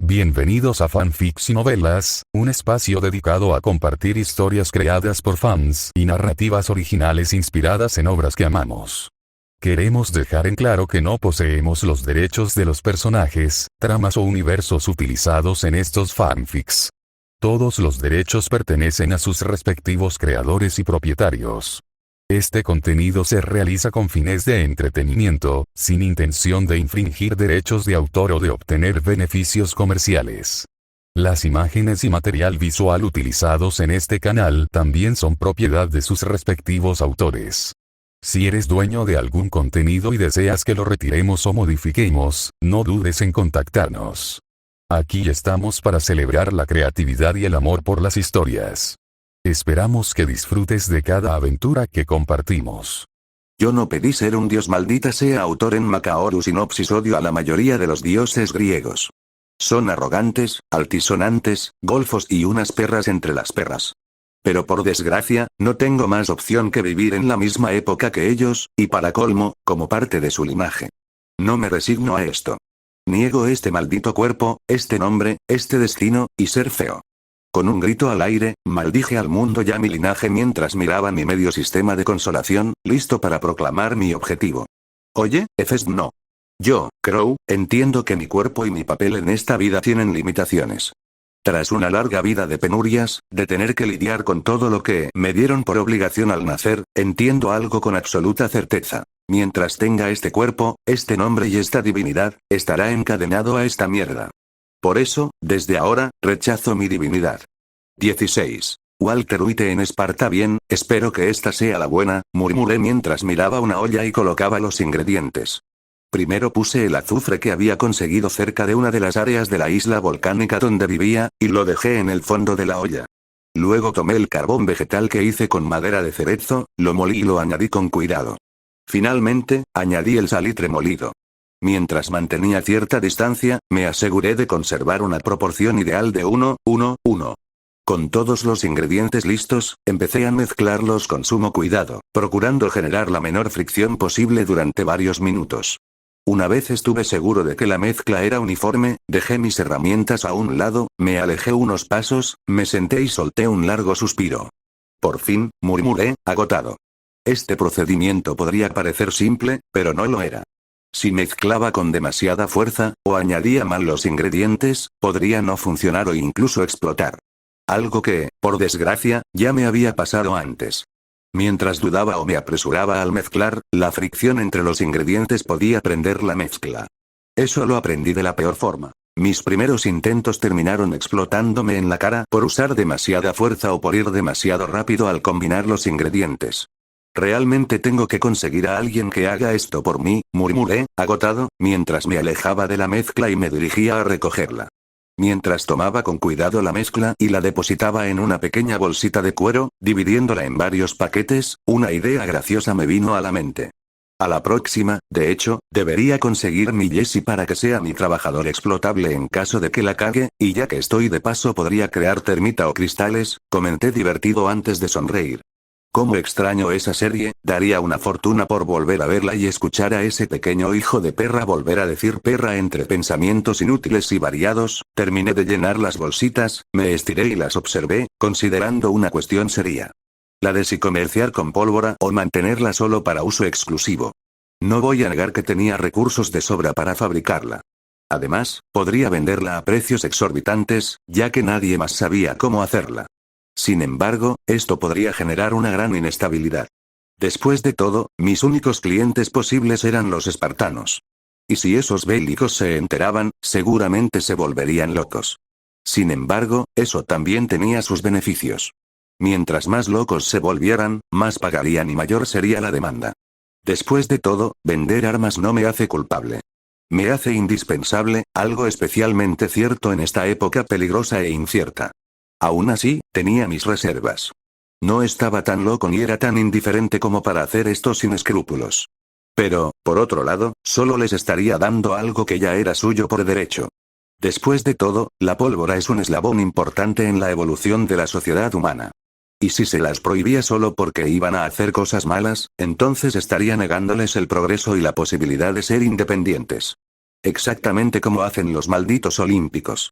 Bienvenidos a Fanfics y Novelas, un espacio dedicado a compartir historias creadas por fans y narrativas originales inspiradas en obras que amamos. Queremos dejar en claro que no poseemos los derechos de los personajes, tramas o universos utilizados en estos fanfics. Todos los derechos pertenecen a sus respectivos creadores y propietarios. Este contenido se realiza con fines de entretenimiento, sin intención de infringir derechos de autor o de obtener beneficios comerciales. Las imágenes y material visual utilizados en este canal también son propiedad de sus respectivos autores. Si eres dueño de algún contenido y deseas que lo retiremos o modifiquemos, no dudes en contactarnos. Aquí estamos para celebrar la creatividad y el amor por las historias. Esperamos que disfrutes de cada aventura que compartimos. Yo no pedí ser un dios, maldita sea. Autor en Macaoru Sinopsis. Odio a la mayoría de los dioses griegos. Son arrogantes, altisonantes, golfos y unas perras entre las perras. Pero por desgracia, no tengo más opción que vivir en la misma época que ellos, y para colmo, como parte de su linaje. No me resigno a esto. Niego este maldito cuerpo, este nombre, este destino, y ser feo. Con un grito al aire, maldije al mundo y a mi linaje mientras miraba mi medio sistema de consolación, listo para proclamar mi objetivo. Oye, Efes, no. Yo, Crow, entiendo que mi cuerpo y mi papel en esta vida tienen limitaciones. Tras una larga vida de penurias, de tener que lidiar con todo lo que me dieron por obligación al nacer, entiendo algo con absoluta certeza. Mientras tenga este cuerpo, este nombre y esta divinidad, estará encadenado a esta mierda. Por eso, desde ahora, rechazo mi divinidad. 16. Walter White en Esparta. Bien, espero que esta sea la buena, murmuré mientras miraba una olla y colocaba los ingredientes. Primero puse el azufre que había conseguido cerca de una de las áreas de la isla volcánica donde vivía, y lo dejé en el fondo de la olla. Luego tomé el carbón vegetal que hice con madera de cerezo, lo molí y lo añadí con cuidado. Finalmente, añadí el salitre molido. Mientras mantenía cierta distancia, me aseguré de conservar una proporción ideal de 1:1:1. Con todos los ingredientes listos, empecé a mezclarlos con sumo cuidado, procurando generar la menor fricción posible durante varios minutos. Una vez estuve seguro de que la mezcla era uniforme, dejé mis herramientas a un lado, me alejé unos pasos, me senté y solté un largo suspiro. Por fin, murmuré, agotado. Este procedimiento podría parecer simple, pero no lo era. Si mezclaba con demasiada fuerza, o añadía mal los ingredientes, podría no funcionar o incluso explotar. Algo que, por desgracia, ya me había pasado antes. Mientras dudaba o me apresuraba al mezclar, la fricción entre los ingredientes podía prender la mezcla. Eso lo aprendí de la peor forma. Mis primeros intentos terminaron explotándome en la cara por usar demasiada fuerza o por ir demasiado rápido al combinar los ingredientes. Realmente tengo que conseguir a alguien que haga esto por mí, murmuré, agotado, mientras me alejaba de la mezcla y me dirigía a recogerla. Mientras tomaba con cuidado la mezcla y la depositaba en una pequeña bolsita de cuero, dividiéndola en varios paquetes, una idea graciosa me vino a la mente. A la próxima, de hecho, debería conseguir mi Jessie para que sea mi trabajador explotable en caso de que la cague, y ya que estoy de paso podría crear termita o cristales, comenté divertido antes de sonreír. Cómo extraño esa serie, daría una fortuna por volver a verla y escuchar a ese pequeño hijo de perra volver a decir perra entre pensamientos inútiles y variados. Terminé de llenar las bolsitas, me estiré y las observé, considerando una cuestión seria. La de si comerciar con pólvora o mantenerla solo para uso exclusivo. No voy a negar que tenía recursos de sobra para fabricarla. Además, podría venderla a precios exorbitantes, ya que nadie más sabía cómo hacerla. Sin embargo, esto podría generar una gran inestabilidad. Después de todo, mis únicos clientes posibles eran los espartanos. Y si esos bélicos se enteraban, seguramente se volverían locos. Sin embargo, eso también tenía sus beneficios. Mientras más locos se volvieran, más pagarían y mayor sería la demanda. Después de todo, vender armas no me hace culpable. Me hace indispensable, algo especialmente cierto en esta época peligrosa e incierta. Aún así, tenía mis reservas. No estaba tan loco ni era tan indiferente como para hacer esto sin escrúpulos. Pero, por otro lado, solo les estaría dando algo que ya era suyo por derecho. Después de todo, la pólvora es un eslabón importante en la evolución de la sociedad humana. Y si se las prohibía solo porque iban a hacer cosas malas, entonces estaría negándoles el progreso y la posibilidad de ser independientes. Exactamente como hacen los malditos olímpicos.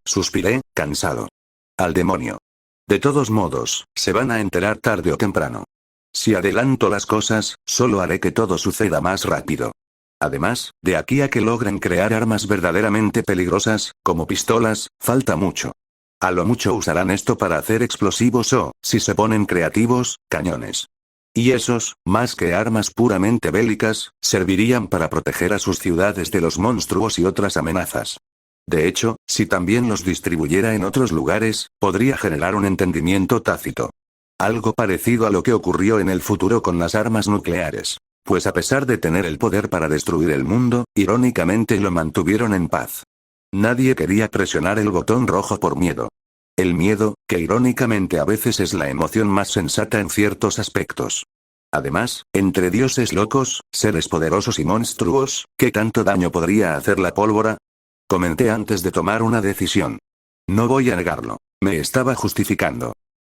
Suspiré, cansado. Al demonio. De todos modos, se van a enterar tarde o temprano. Si adelanto las cosas, solo haré que todo suceda más rápido. Además, de aquí a que logren crear armas verdaderamente peligrosas, como pistolas, falta mucho. A lo mucho usarán esto para hacer explosivos o, si se ponen creativos, cañones. Y esos, más que armas puramente bélicas, servirían para proteger a sus ciudades de los monstruos y otras amenazas. De hecho, si también los distribuyera en otros lugares, podría generar un entendimiento tácito. Algo parecido a lo que ocurrió en el futuro con las armas nucleares. Pues a pesar de tener el poder para destruir el mundo, irónicamente lo mantuvieron en paz. Nadie quería presionar el botón rojo por miedo. El miedo, que irónicamente a veces es la emoción más sensata en ciertos aspectos. Además, entre dioses locos, seres poderosos y monstruos, ¿qué tanto daño podría hacer la pólvora? Comenté antes de tomar una decisión. No voy a negarlo. Me estaba justificando.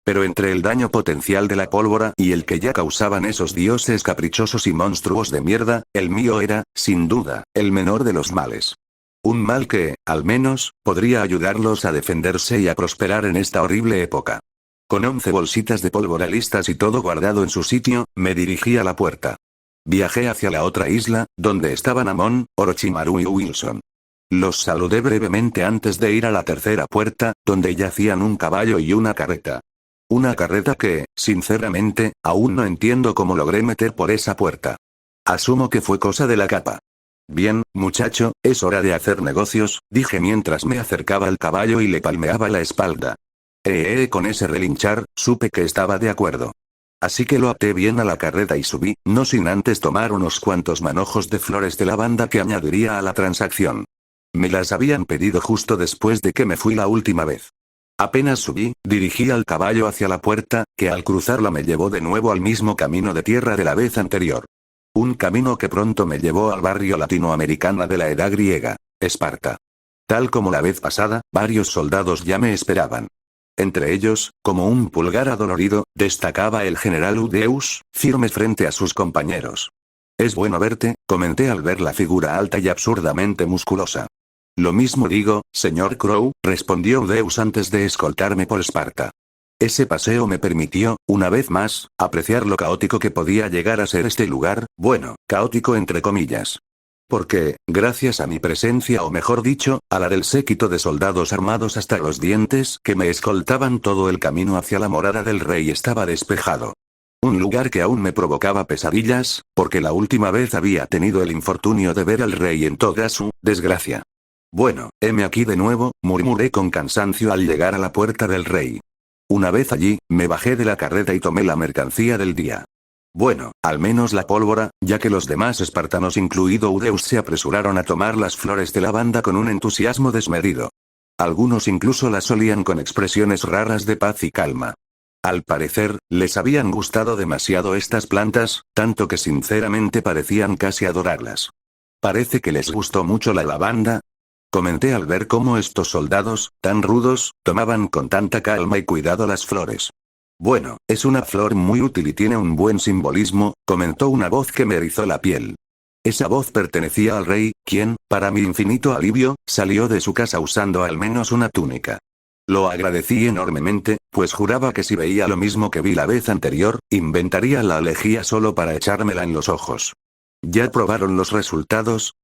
Pero entre el daño potencial de la pólvora y el que ya causaban esos dioses caprichosos y monstruos de mierda, el mío era, sin duda, el menor de los males. Un mal que, al menos, podría ayudarlos a defenderse y a prosperar en esta horrible época. Con 11 bolsitas de pólvora listas y todo guardado en su sitio, me dirigí a la puerta. Viajé hacia la otra isla, donde estaban Amon, Orochimaru y Wilson. Los saludé brevemente antes de ir a la tercera puerta, donde yacían un caballo y una carreta. Una carreta que, sinceramente, aún no entiendo cómo logré meter por esa puerta. Asumo que fue cosa de la capa. Bien, muchacho, es hora de hacer negocios, dije mientras me acercaba al caballo y le palmeaba la espalda. Con ese relinchar, supe que estaba de acuerdo. Así que lo até bien a la carreta y subí, no sin antes tomar unos cuantos manojos de flores de lavanda que añadiría a la transacción. Me las habían pedido justo después de que me fui la última vez. Apenas subí, dirigí al caballo hacia la puerta, que al cruzarla me llevó de nuevo al mismo camino de tierra de la vez anterior. Un camino que pronto me llevó al barrio latinoamericano de la Edad Griega, Esparta. Tal como la vez pasada, varios soldados ya me esperaban. Entre ellos, como un pulgar adolorido, destacaba el general Udeus, firme frente a sus compañeros. Es bueno verte, comenté al ver la figura alta y absurdamente musculosa. Lo mismo digo, señor Crow, respondió Udeus antes de escoltarme por Esparta. Ese paseo me permitió, una vez más, apreciar lo caótico que podía llegar a ser este lugar, bueno, caótico entre comillas. Porque, gracias a mi presencia o mejor dicho, a la del séquito de soldados armados hasta los dientes que me escoltaban todo el camino hacia la morada del rey estaba despejado. Un lugar que aún me provocaba pesadillas, porque la última vez había tenido el infortunio de ver al rey en toda su desgracia. Bueno, heme aquí de nuevo, murmuré con cansancio al llegar a la puerta del rey. Una vez allí, me bajé de la carreta y tomé la mercancía del día. Bueno, al menos la pólvora, ya que los demás espartanos incluido Udeus se apresuraron a tomar las flores de lavanda con un entusiasmo desmedido. Algunos incluso las olían con expresiones raras de paz y calma. Al parecer, les habían gustado demasiado estas plantas, tanto que sinceramente parecían casi adorarlas. Parece que les gustó mucho la lavanda, comenté al ver cómo estos soldados, tan rudos, tomaban con tanta calma y cuidado las flores. Bueno, es una flor muy útil y tiene un buen simbolismo, comentó una voz que me erizó la piel. Esa voz pertenecía al rey, quien, para mi infinito alivio, salió de su casa usando al menos una túnica. Lo agradecí enormemente, pues juraba que si veía lo mismo que vi la vez anterior, inventaría la elegía solo para echármela en los ojos. ¿Ya probaron los resultados?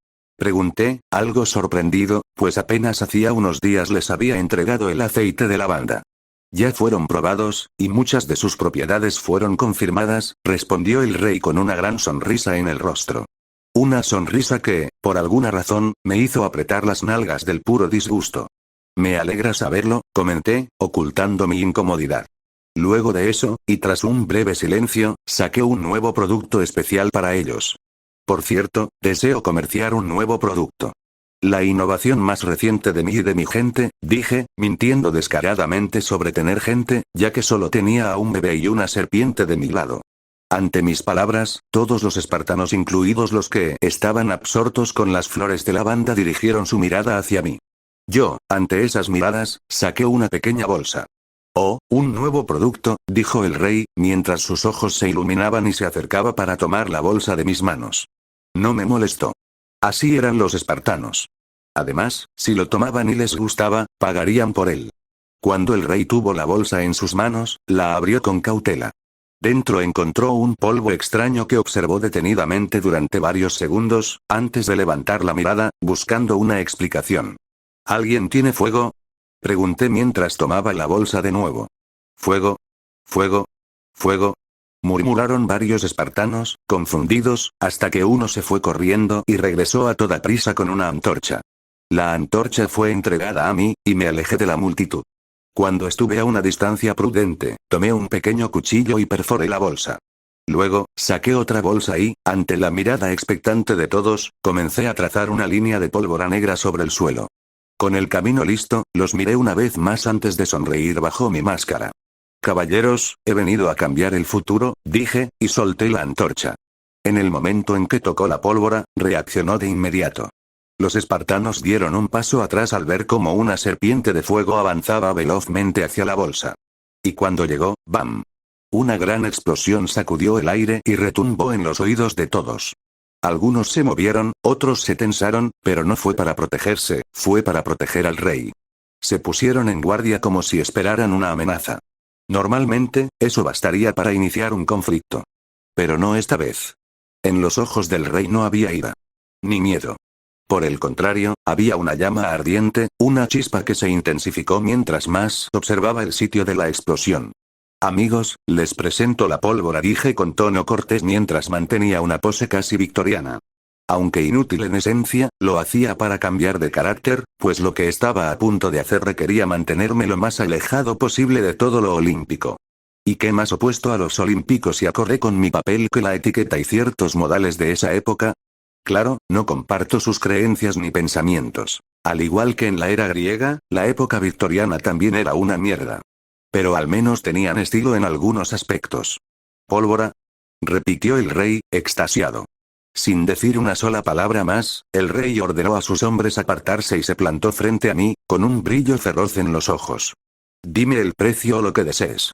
Pregunté, algo sorprendido, pues apenas hacía unos días les había entregado el aceite de lavanda. Ya fueron probados, y muchas de sus propiedades fueron confirmadas, respondió el rey con una gran sonrisa en el rostro. Una sonrisa que, por alguna razón, me hizo apretar las nalgas del puro disgusto. Me alegra saberlo, comenté, ocultando mi incomodidad. Luego de eso, y tras un breve silencio, saqué un nuevo producto especial para ellos. Por cierto, deseo comerciar un nuevo producto. La innovación más reciente de mí y de mi gente, dije, mintiendo descaradamente sobre tener gente, ya que solo tenía a un bebé y una serpiente de mi lado. Ante mis palabras, todos los espartanos incluidos los que estaban absortos con las flores de lavanda dirigieron su mirada hacia mí. Yo, ante esas miradas, saqué una pequeña bolsa. Oh, un nuevo producto, dijo el rey, mientras sus ojos se iluminaban y se acercaba para tomar la bolsa de mis manos. No me molestó. Así eran los espartanos. Además, si lo tomaban y les gustaba, pagarían por él. Cuando el rey tuvo la bolsa en sus manos, la abrió con cautela. Dentro encontró un polvo extraño que observó detenidamente durante varios segundos, antes de levantar la mirada, buscando una explicación. ¿Alguien tiene fuego? Pregunté mientras tomaba la bolsa de nuevo. ¿Fuego? ¿Fuego? ¿Fuego? Murmuraron varios espartanos, confundidos, hasta que uno se fue corriendo y regresó a toda prisa con una antorcha. La antorcha fue entregada a mí, y me alejé de la multitud. Cuando estuve a una distancia prudente, tomé un pequeño cuchillo y perforé la bolsa. Luego, saqué otra bolsa y, ante la mirada expectante de todos, comencé a trazar una línea de pólvora negra sobre el suelo. Con el camino listo, los miré una vez más antes de sonreír bajo mi máscara. Caballeros, he venido a cambiar el futuro, dije, y solté la antorcha. En el momento en que tocó la pólvora, reaccionó de inmediato. Los espartanos dieron un paso atrás al ver cómo una serpiente de fuego avanzaba velozmente hacia la bolsa. Y cuando llegó, ¡bam! Una gran explosión sacudió el aire y retumbó en los oídos de todos. Algunos se movieron, otros se tensaron, pero no fue para protegerse, fue para proteger al rey. Se pusieron en guardia como si esperaran una amenaza. Normalmente, eso bastaría para iniciar un conflicto. Pero no esta vez. En los ojos del rey no había ira. Ni miedo. Por el contrario, había una llama ardiente, una chispa que se intensificó mientras más observaba el sitio de la explosión. Amigos, les presento la pólvora, dije con tono cortés mientras mantenía una pose casi victoriana. Aunque inútil en esencia, lo hacía para cambiar de carácter, pues lo que estaba a punto de hacer requería mantenerme lo más alejado posible de todo lo olímpico. ¿Y qué más opuesto a los olímpicos y acorde con mi papel que la etiqueta y ciertos modales de esa época? Claro, no comparto sus creencias ni pensamientos. Al igual que en la era griega, la época victoriana también era una mierda. Pero al menos tenían estilo en algunos aspectos. ¿Pólvora? Repitió el rey, extasiado. Sin decir una sola palabra más, el rey ordenó a sus hombres apartarse y se plantó frente a mí, con un brillo feroz en los ojos. Dime el precio o lo que desees.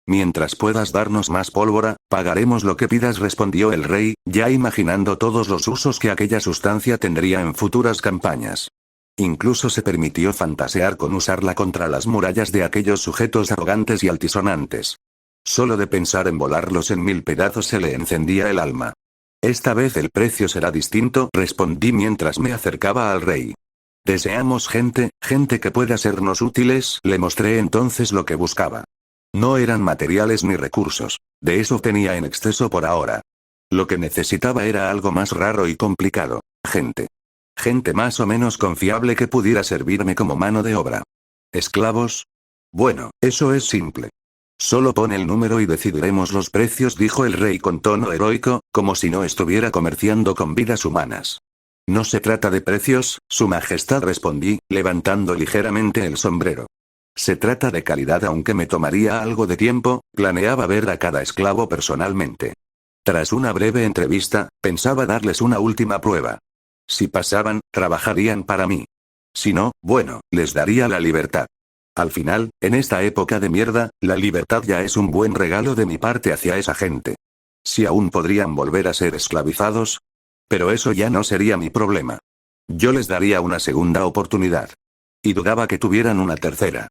Mientras puedas darnos más pólvora, pagaremos lo que pidas, respondió el rey, ya imaginando todos los usos que aquella sustancia tendría en futuras campañas. Incluso se permitió fantasear con usarla contra las murallas de aquellos sujetos arrogantes y altisonantes. Solo de pensar en volarlos en 1000 pedazos se le encendía el alma. Esta vez el precio será distinto, respondí mientras me acercaba al rey. Deseamos gente que pueda sernos útiles, le mostré entonces lo que buscaba. No eran materiales ni recursos. De eso tenía en exceso por ahora. Lo que necesitaba era algo más raro y complicado. Gente. Gente más o menos confiable que pudiera servirme como mano de obra. ¿Esclavos? Bueno, eso es simple. Solo pon el número y decidiremos los precios, dijo el rey con tono heroico, como si no estuviera comerciando con vidas humanas. No se trata de precios, Su Majestad, respondí, levantando ligeramente el sombrero. Se trata de calidad, aunque me tomaría algo de tiempo, planeaba ver a cada esclavo personalmente. Tras una breve entrevista, pensaba darles una última prueba. Si pasaban, trabajarían para mí. Si no, bueno, les daría la libertad. Al final, en esta época de mierda, la libertad ya es un buen regalo de mi parte hacia esa gente. Si aún podrían volver a ser esclavizados. Pero eso ya no sería mi problema. Yo les daría una segunda oportunidad. Y dudaba que tuvieran una tercera.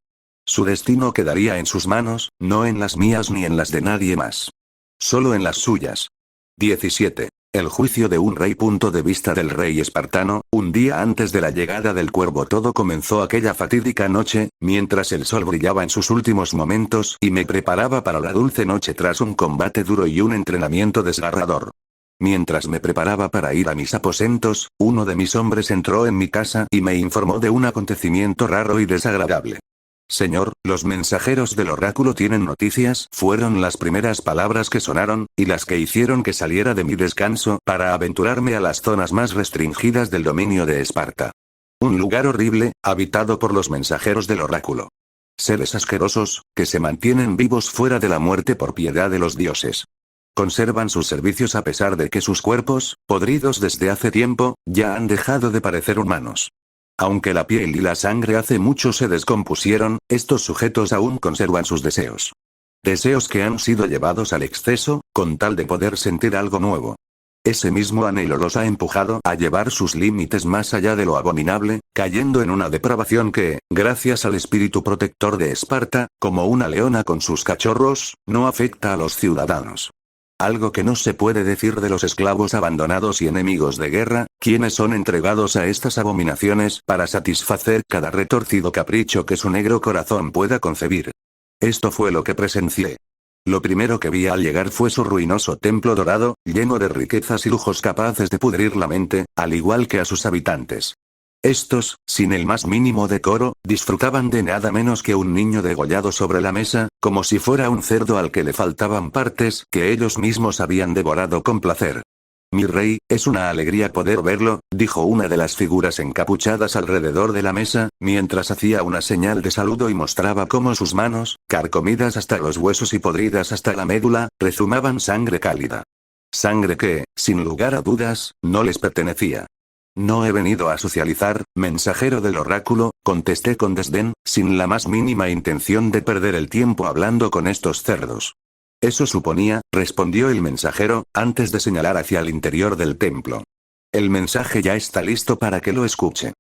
Su destino quedaría en sus manos, no en las mías ni en las de nadie más. Solo en las suyas. 17. El juicio de un rey. Punto de vista del rey espartano. Un día antes de la llegada del cuervo todo comenzó aquella fatídica noche, mientras el sol brillaba en sus últimos momentos y me preparaba para la dulce noche tras un combate duro y un entrenamiento desgarrador. Mientras me preparaba para ir a mis aposentos, uno de mis hombres entró en mi casa y me informó de un acontecimiento raro y desagradable. Señor, los mensajeros del oráculo tienen noticias, fueron las primeras palabras que sonaron, y las que hicieron que saliera de mi descanso para aventurarme a las zonas más restringidas del dominio de Esparta. Un lugar horrible, habitado por los mensajeros del oráculo. Seres asquerosos, que se mantienen vivos fuera de la muerte por piedad de los dioses. Conservan sus servicios a pesar de que sus cuerpos, podridos desde hace tiempo, ya han dejado de parecer humanos. Aunque la piel y la sangre hace mucho se descompusieron, estos sujetos aún conservan sus deseos. Deseos que han sido llevados al exceso, con tal de poder sentir algo nuevo. Ese mismo anhelo los ha empujado a llevar sus límites más allá de lo abominable, cayendo en una depravación que, gracias al espíritu protector de Esparta, como una leona con sus cachorros, no afecta a los ciudadanos. Algo que no se puede decir de los esclavos abandonados y enemigos de guerra, quienes son entregados a estas abominaciones para satisfacer cada retorcido capricho que su negro corazón pueda concebir. Esto fue lo que presencié. Lo primero que vi al llegar fue su ruinoso templo dorado, lleno de riquezas y lujos capaces de pudrir la mente, al igual que a sus habitantes. Estos, sin el más mínimo decoro, disfrutaban de nada menos que un niño degollado sobre la mesa, como si fuera un cerdo al que le faltaban partes que ellos mismos habían devorado con placer. Mi rey, es una alegría poder verlo, dijo una de las figuras encapuchadas alrededor de la mesa, mientras hacía una señal de saludo y mostraba cómo sus manos, carcomidas hasta los huesos y podridas hasta la médula, rezumaban sangre cálida. Sangre que, sin lugar a dudas, no les pertenecía. No he venido a socializar, mensajero del oráculo, contesté con desdén, sin la más mínima intención de perder el tiempo hablando con estos cerdos. Eso suponía, respondió el mensajero, antes de señalar hacia el interior del templo. El mensaje ya está listo para que lo escuche.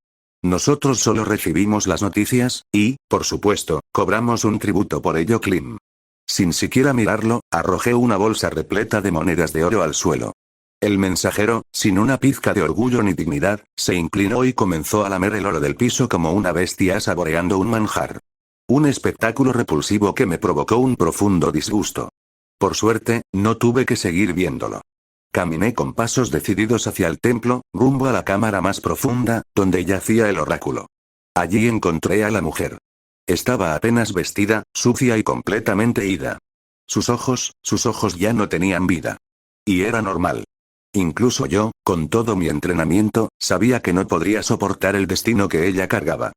Nosotros solo recibimos las noticias, y, por supuesto, cobramos un tributo por ello. Klim. Sin siquiera mirarlo, arrojé una bolsa repleta de monedas de oro al suelo. El mensajero, sin una pizca de orgullo ni dignidad, se inclinó y comenzó a lamer el oro del piso como una bestia saboreando un manjar. Un espectáculo repulsivo que me provocó un profundo disgusto. Por suerte, no tuve que seguir viéndolo. Caminé con pasos decididos hacia el templo, rumbo a la cámara más profunda, donde yacía el oráculo. Allí encontré a la mujer. Estaba apenas vestida, sucia y completamente ida. Sus ojos ya no tenían vida. Y era normal. Incluso yo, con todo mi entrenamiento, sabía que no podría soportar el destino que ella cargaba.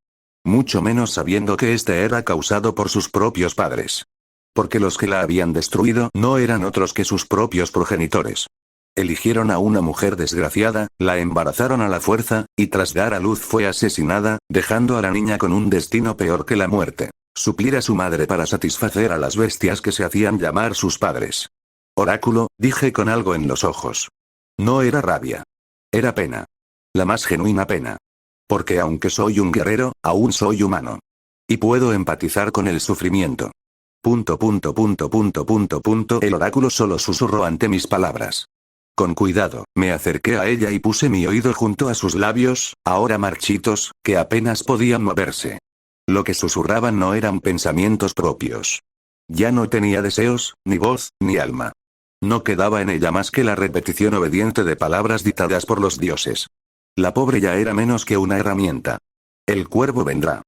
Mucho menos sabiendo que este era causado por sus propios padres. Porque los que la habían destruido no eran otros que sus propios progenitores. Eligieron a una mujer desgraciada, la embarazaron a la fuerza, y tras dar a luz fue asesinada, dejando a la niña con un destino peor que la muerte: suplir a su madre para satisfacer a las bestias que se hacían llamar sus padres. Oráculo, dije con algo en los ojos. No era rabia. Era pena. La más genuina pena. Porque aunque soy un guerrero, aún soy humano. Y puedo empatizar con el sufrimiento. El oráculo solo susurró ante mis palabras. Con cuidado, me acerqué a ella y puse mi oído junto a sus labios, ahora marchitos, que apenas podían moverse. Lo que susurraban no eran pensamientos propios. Ya no tenía deseos, ni voz, ni alma. No quedaba en ella más que la repetición obediente de palabras dictadas por los dioses. La pobre ya era menos que una herramienta. El cuervo vendrá.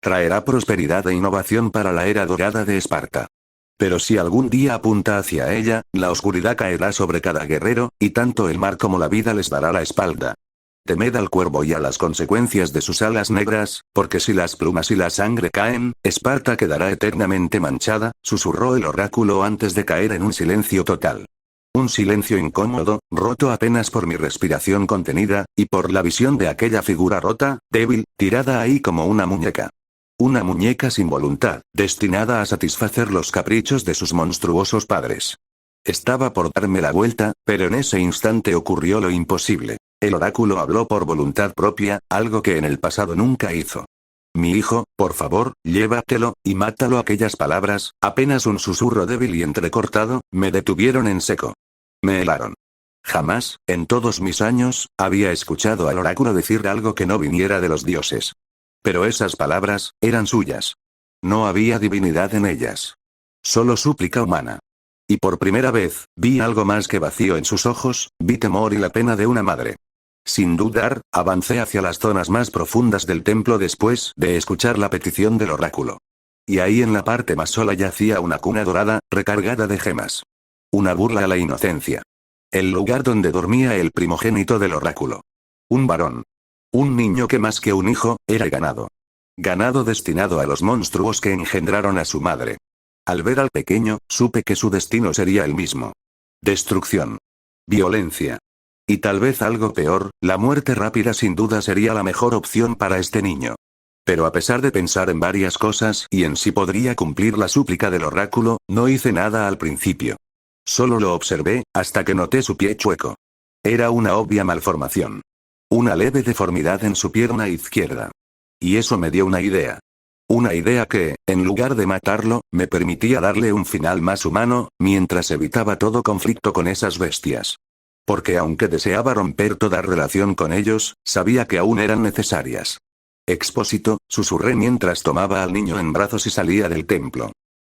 Traerá prosperidad e innovación para la era dorada de Esparta. Pero si algún día apunta hacia ella, la oscuridad caerá sobre cada guerrero, y tanto el mar como la vida les dará la espalda. Temed al cuervo y a las consecuencias de sus alas negras, porque si las plumas y la sangre caen, Esparta quedará eternamente manchada, susurró el oráculo antes de caer en un silencio total. Un silencio incómodo, roto apenas por mi respiración contenida, y por la visión de aquella figura rota, débil, tirada ahí como una muñeca. Una muñeca sin voluntad, destinada a satisfacer los caprichos de sus monstruosos padres. Estaba por darme la vuelta, pero en ese instante ocurrió lo imposible. El oráculo habló por voluntad propia, algo que en el pasado nunca hizo. Mi hijo, por favor, llévatelo, y mátalo. Aquellas palabras, apenas un susurro débil y entrecortado, me detuvieron en seco. Me helaron. Jamás, en todos mis años, había escuchado al oráculo decir algo que no viniera de los dioses. Pero esas palabras, eran suyas. No había divinidad en ellas. Solo súplica humana. Y por primera vez, vi algo más que vacío en sus ojos, vi temor y la pena de una madre. Sin dudar, avancé hacia las zonas más profundas del templo después de escuchar la petición del oráculo. Y ahí en la parte más sola yacía una cuna dorada, recargada de gemas. Una burla a la inocencia. El lugar donde dormía el primogénito del oráculo. Un varón. Un niño que más que un hijo, era ganado. Ganado destinado a los monstruos que engendraron a su madre. Al ver al pequeño, supe que su destino sería el mismo. Destrucción. Violencia. Y tal vez algo peor, la muerte rápida sin duda sería la mejor opción para este niño. Pero a pesar de pensar en varias cosas y en si podría cumplir la súplica del oráculo, no hice nada al principio. Solo lo observé, hasta que noté su pie chueco. Era una obvia malformación. Una leve deformidad en su pierna izquierda. Y eso me dio una idea. Una idea que, en lugar de matarlo, me permitía darle un final más humano, mientras evitaba todo conflicto con esas bestias. Porque aunque deseaba romper toda relación con ellos, sabía que aún eran necesarias. Expósito, susurré mientras tomaba al niño en brazos y salía del templo.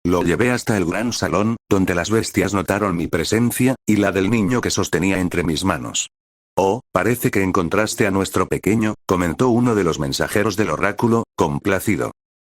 Lo llevé hasta el gran salón, donde las bestias notaron mi presencia, y la del niño que sostenía entre mis manos. Oh, parece que encontraste a nuestro pequeño, comentó uno de los mensajeros del oráculo, complacido.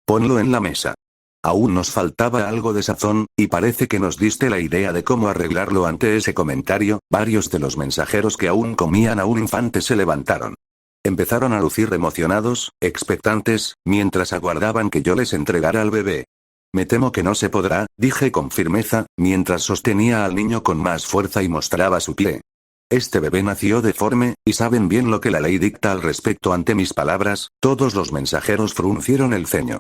Ponlo en la mesa. Aún nos faltaba algo de sazón, y parece que nos diste la idea de cómo arreglarlo. Ante ese comentario, varios de los mensajeros que aún comían a un infante se levantaron. Empezaron a lucir emocionados, expectantes, mientras aguardaban que yo les entregara al bebé. Me temo que no se podrá, dije con firmeza, mientras sostenía al niño con más fuerza y mostraba su pie. Este bebé nació deforme, y saben bien lo que la ley dicta al respecto. Ante mis palabras, todos los mensajeros fruncieron el ceño.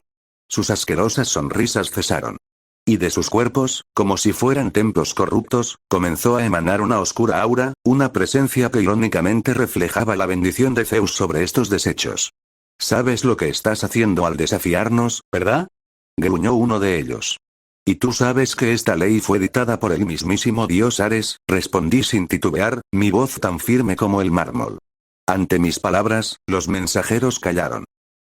Sus asquerosas sonrisas cesaron. Y de sus cuerpos, como si fueran templos corruptos, comenzó a emanar una oscura aura, una presencia que irónicamente reflejaba la bendición de Zeus sobre estos desechos. ¿Sabes lo que estás haciendo al desafiarnos, verdad? Gruñó uno de ellos. ¿Y tú sabes que esta ley fue dictada por el mismísimo dios Ares? Respondí sin titubear, mi voz tan firme como el mármol. Ante mis palabras, los mensajeros callaron.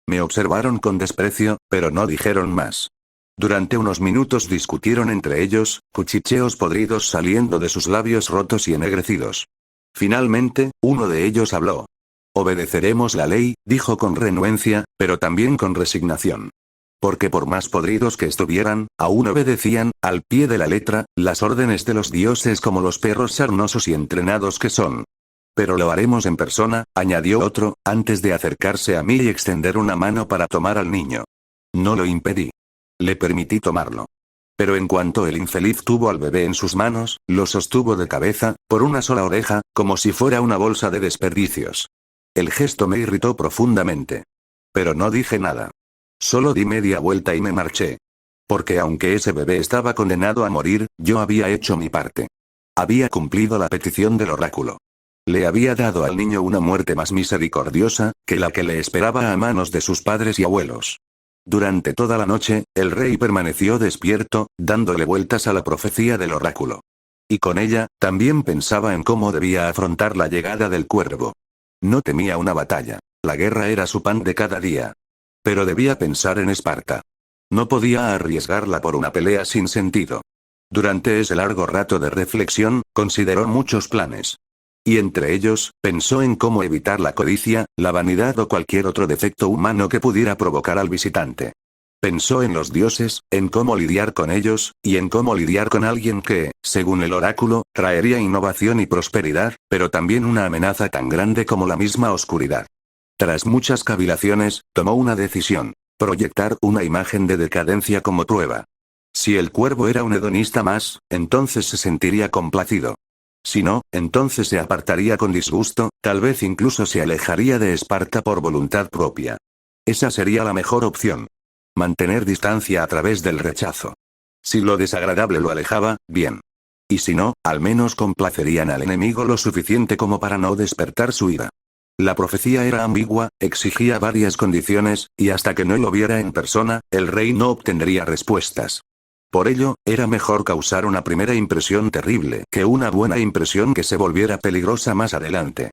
Me observaron con desprecio, pero no dijeron más. Durante unos minutos discutieron entre ellos, cuchicheos podridos saliendo de sus labios rotos y ennegrecidos. Finalmente, uno de ellos habló. Obedeceremos la ley, dijo con renuencia, pero también con resignación. Porque por más podridos que estuvieran, aún obedecían, al pie de la letra, las órdenes de los dioses como los perros sarnosos y entrenados que son. Pero lo haremos en persona, añadió otro, antes de acercarse a mí y extender una mano para tomar al niño. No lo impedí. Le permití tomarlo. Pero en cuanto el infeliz tuvo al bebé en sus manos, lo sostuvo de cabeza, por una sola oreja, como si fuera una bolsa de desperdicios. El gesto me irritó profundamente. Pero no dije nada. Solo di media vuelta y me marché. Porque aunque ese bebé estaba condenado a morir, yo había hecho mi parte. Había cumplido la petición del oráculo. Le había dado al niño una muerte más misericordiosa, que la que le esperaba a manos de sus padres y abuelos. Durante toda la noche, el rey permaneció despierto, dándole vueltas a la profecía del oráculo. Y con ella, también pensaba en cómo debía afrontar la llegada del cuervo. No temía una batalla. La guerra era su pan de cada día. Pero debía pensar en Esparta. No podía arriesgarla por una pelea sin sentido. Durante ese largo rato de reflexión, consideró muchos planes. Y entre ellos, pensó en cómo evitar la codicia, la vanidad o cualquier otro defecto humano que pudiera provocar al visitante. Pensó en los dioses, en cómo lidiar con ellos, y en cómo lidiar con alguien que, según el oráculo, traería innovación y prosperidad, pero también una amenaza tan grande como la misma oscuridad. Tras muchas cavilaciones, tomó una decisión: proyectar una imagen de decadencia como prueba. Si el cuervo era un hedonista más, entonces se sentiría complacido. Si no, entonces se apartaría con disgusto, tal vez incluso se alejaría de Esparta por voluntad propia. Esa sería la mejor opción. Mantener distancia a través del rechazo. Si lo desagradable lo alejaba, bien. Y si no, al menos complacerían al enemigo lo suficiente como para no despertar su ira. La profecía era ambigua, exigía varias condiciones, y hasta que no lo viera en persona, el rey no obtendría respuestas. Por ello, era mejor causar una primera impresión terrible que una buena impresión que se volviera peligrosa más adelante.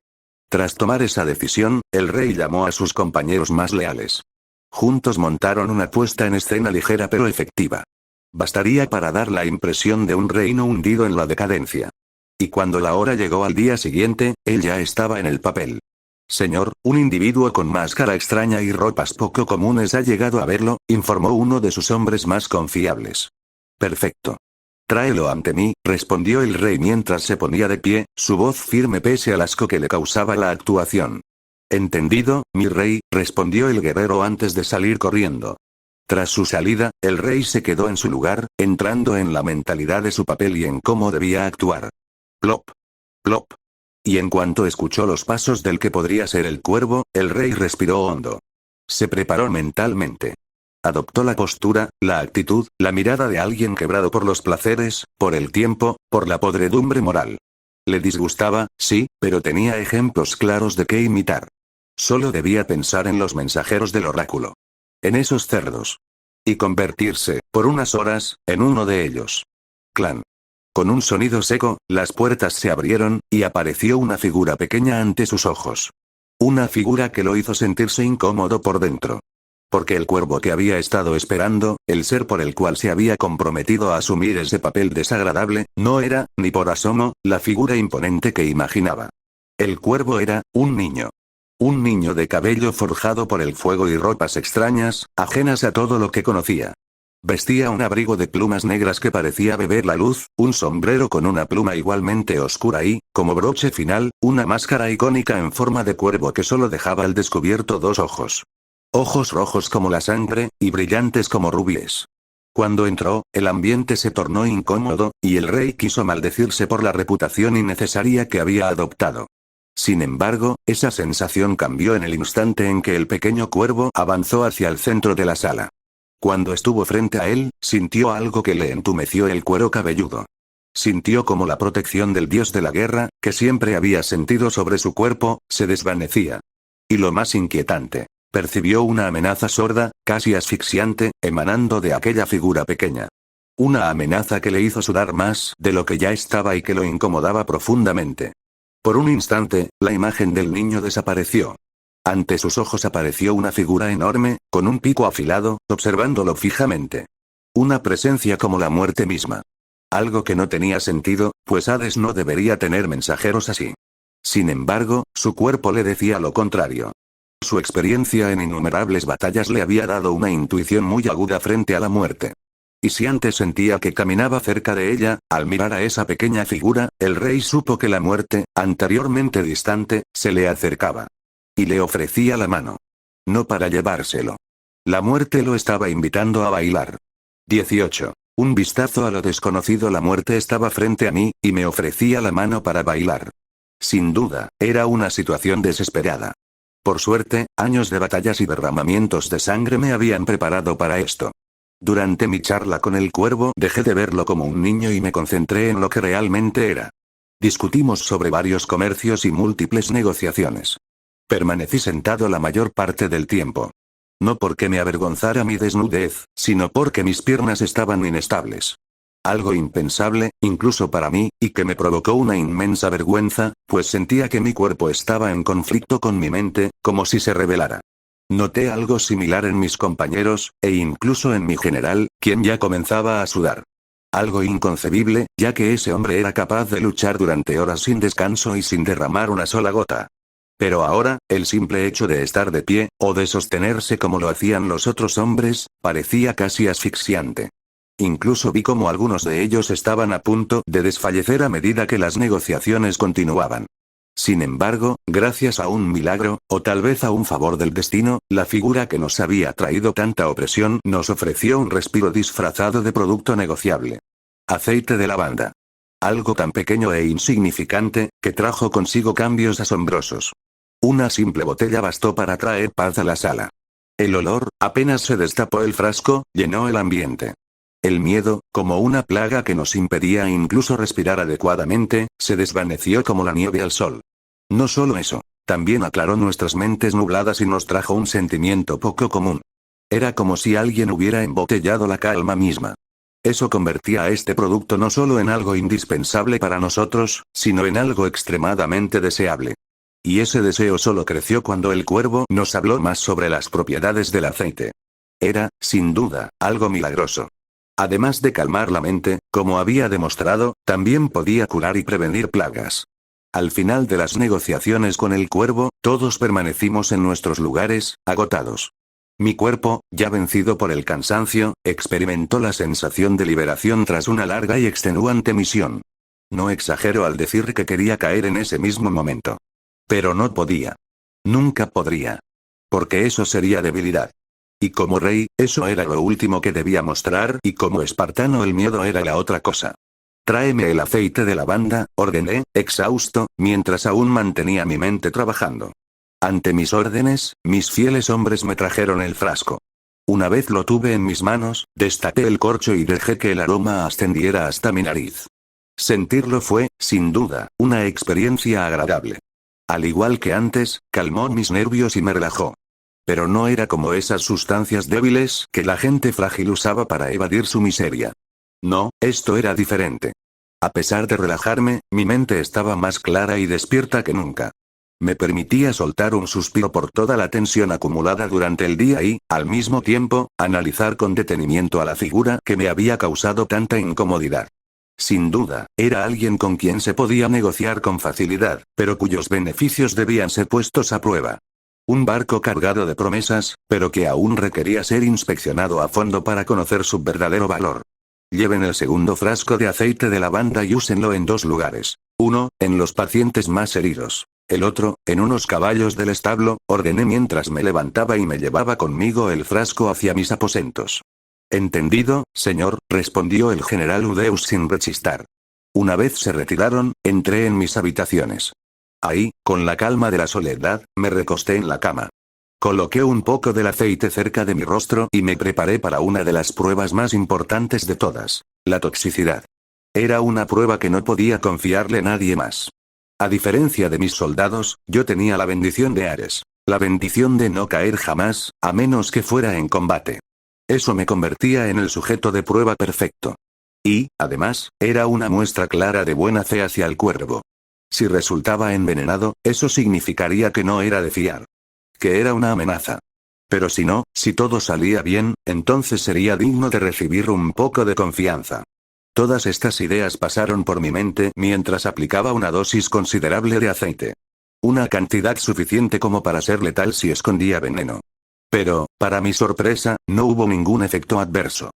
Tras tomar esa decisión, el rey llamó a sus compañeros más leales. Juntos montaron una puesta en escena ligera pero efectiva. Bastaría para dar la impresión de un reino hundido en la decadencia. Y cuando la hora llegó al día siguiente, él ya estaba en el papel. Señor, un individuo con máscara extraña y ropas poco comunes ha llegado a verlo, informó uno de sus hombres más confiables. Perfecto. Tráelo ante mí, respondió el rey mientras se ponía de pie, su voz firme pese al asco que le causaba la actuación. Entendido, mi rey, respondió el guerrero antes de salir corriendo. Tras su salida, el rey se quedó en su lugar, entrando en la mentalidad de su papel y en cómo debía actuar. Plop. Plop. Y en cuanto escuchó los pasos del que podría ser el cuervo, el rey respiró hondo. Se preparó mentalmente. Adoptó la postura, la actitud, la mirada de alguien quebrado por los placeres, por el tiempo, por la podredumbre moral. Le disgustaba, sí, pero tenía ejemplos claros de qué imitar. Solo debía pensar en los mensajeros del oráculo. En esos cerdos. Y convertirse, por unas horas, en uno de ellos. Clan. Con un sonido seco, las puertas se abrieron, y apareció una figura pequeña ante sus ojos. Una figura que lo hizo sentirse incómodo por dentro. Porque el cuervo que había estado esperando, el ser por el cual se había comprometido a asumir ese papel desagradable, no era, ni por asomo, la figura imponente que imaginaba. El cuervo era, un niño. Un niño de cabello forjado por el fuego y ropas extrañas, ajenas a todo lo que conocía. Vestía un abrigo de plumas negras que parecía beber la luz, un sombrero con una pluma igualmente oscura y, como broche final, una máscara icónica en forma de cuervo que solo dejaba al descubierto dos ojos. Ojos rojos como la sangre, y brillantes como rubíes. Cuando entró, el ambiente se tornó incómodo, y el rey quiso maldecirse por la reputación innecesaria que había adoptado. Sin embargo, esa sensación cambió en el instante en que el pequeño cuervo avanzó hacia el centro de la sala. Cuando estuvo frente a él, sintió algo que le entumeció el cuero cabelludo. Sintió como la protección del dios de la guerra, que siempre había sentido sobre su cuerpo, se desvanecía. Y lo más inquietante. Percibió una amenaza sorda, casi asfixiante, emanando de aquella figura pequeña. Una amenaza que le hizo sudar más de lo que ya estaba y que lo incomodaba profundamente. Por un instante, la imagen del niño desapareció. Ante sus ojos apareció una figura enorme, con un pico afilado, observándolo fijamente. Una presencia como la muerte misma. Algo que no tenía sentido, pues Hades no debería tener mensajeros así. Sin embargo, su cuerpo le decía lo contrario. Su experiencia en innumerables batallas le había dado una intuición muy aguda frente a la muerte. Y si antes sentía que caminaba cerca de ella, al mirar a esa pequeña figura, el rey supo que la muerte, anteriormente distante, se le acercaba. Y le ofrecía la mano. No para llevárselo. La muerte lo estaba invitando a bailar. 18. Un vistazo a lo desconocido. La muerte estaba frente a mí, y me ofrecía la mano para bailar. Sin duda, era una situación desesperada. Por suerte, años de batallas y derramamientos de sangre me habían preparado para esto. Durante mi charla con el cuervo dejé de verlo como un niño y me concentré en lo que realmente era. Discutimos sobre varios comercios y múltiples negociaciones. Permanecí sentado la mayor parte del tiempo. No porque me avergonzara mi desnudez, sino porque mis piernas estaban inestables. Algo impensable, incluso para mí, y que me provocó una inmensa vergüenza, pues sentía que mi cuerpo estaba en conflicto con mi mente, como si se rebelara. Noté algo similar en mis compañeros, e incluso en mi general, quien ya comenzaba a sudar. Algo inconcebible, ya que ese hombre era capaz de luchar durante horas sin descanso y sin derramar una sola gota. Pero ahora, el simple hecho de estar de pie, o de sostenerse como lo hacían los otros hombres, parecía casi asfixiante. Incluso vi como algunos de ellos estaban a punto de desfallecer a medida que las negociaciones continuaban. Sin embargo, gracias a un milagro, o tal vez a un favor del destino, la figura que nos había traído tanta opresión nos ofreció un respiro disfrazado de producto negociable. Aceite de lavanda. Algo tan pequeño e insignificante, que trajo consigo cambios asombrosos. Una simple botella bastó para traer paz a la sala. El olor, apenas se destapó el frasco, llenó el ambiente. El miedo, como una plaga que nos impedía incluso respirar adecuadamente, se desvaneció como la nieve al sol. No solo eso, también aclaró nuestras mentes nubladas y nos trajo un sentimiento poco común. Era como si alguien hubiera embotellado la calma misma. Eso convertía a este producto no solo en algo indispensable para nosotros, sino en algo extremadamente deseable. Y ese deseo solo creció cuando el cuervo nos habló más sobre las propiedades del aceite. Era, sin duda, algo milagroso. Además de calmar la mente, como había demostrado, también podía curar y prevenir plagas. Al final de las negociaciones con el cuervo, todos permanecimos en nuestros lugares, agotados. Mi cuerpo, ya vencido por el cansancio, experimentó la sensación de liberación tras una larga y extenuante misión. No exagero al decir que quería caer en ese mismo momento. Pero no podía. Nunca podría. Porque eso sería debilidad. Y como rey, eso era lo último que debía mostrar, y como espartano el miedo era la otra cosa. Tráeme el aceite de lavanda, ordené, exhausto, mientras aún mantenía mi mente trabajando. Ante mis órdenes, mis fieles hombres me trajeron el frasco. Una vez lo tuve en mis manos, destapé el corcho y dejé que el aroma ascendiera hasta mi nariz. Sentirlo fue, sin duda, una experiencia agradable. Al igual que antes, calmó mis nervios y me relajó. Pero no era como esas sustancias débiles que la gente frágil usaba para evadir su miseria. No, esto era diferente. A pesar de relajarme, mi mente estaba más clara y despierta que nunca. Me permitía soltar un suspiro por toda la tensión acumulada durante el día y, al mismo tiempo, analizar con detenimiento a la figura que me había causado tanta incomodidad. Sin duda, era alguien con quien se podía negociar con facilidad, pero cuyos beneficios debían ser puestos a prueba. Un barco cargado de promesas, pero que aún requería ser inspeccionado a fondo para conocer su verdadero valor. Lleven el segundo frasco de aceite de lavanda y úsenlo en 2 lugares. Uno, en los pacientes más heridos. El otro, en unos caballos del establo, ordené mientras me levantaba y me llevaba conmigo el frasco hacia mis aposentos. Entendido, señor, respondió el general Udeus sin rechistar. Una vez se retiraron, entré en mis habitaciones. Ahí, con la calma de la soledad, me recosté en la cama. Coloqué un poco del aceite cerca de mi rostro y me preparé para una de las pruebas más importantes de todas, la toxicidad. Era una prueba que no podía confiarle a nadie más. A diferencia de mis soldados, yo tenía la bendición de Ares, la bendición de no caer jamás, a menos que fuera en combate. Eso me convertía en el sujeto de prueba perfecto. Y, además, era una muestra clara de buena fe hacia el cuervo. Si resultaba envenenado, eso significaría que no era de fiar. Que era una amenaza. Pero si no, si todo salía bien, entonces sería digno de recibir un poco de confianza. Todas estas ideas pasaron por mi mente mientras aplicaba una dosis considerable de aceite. Una cantidad suficiente como para ser letal si escondía veneno. Pero, para mi sorpresa, no hubo ningún efecto adverso.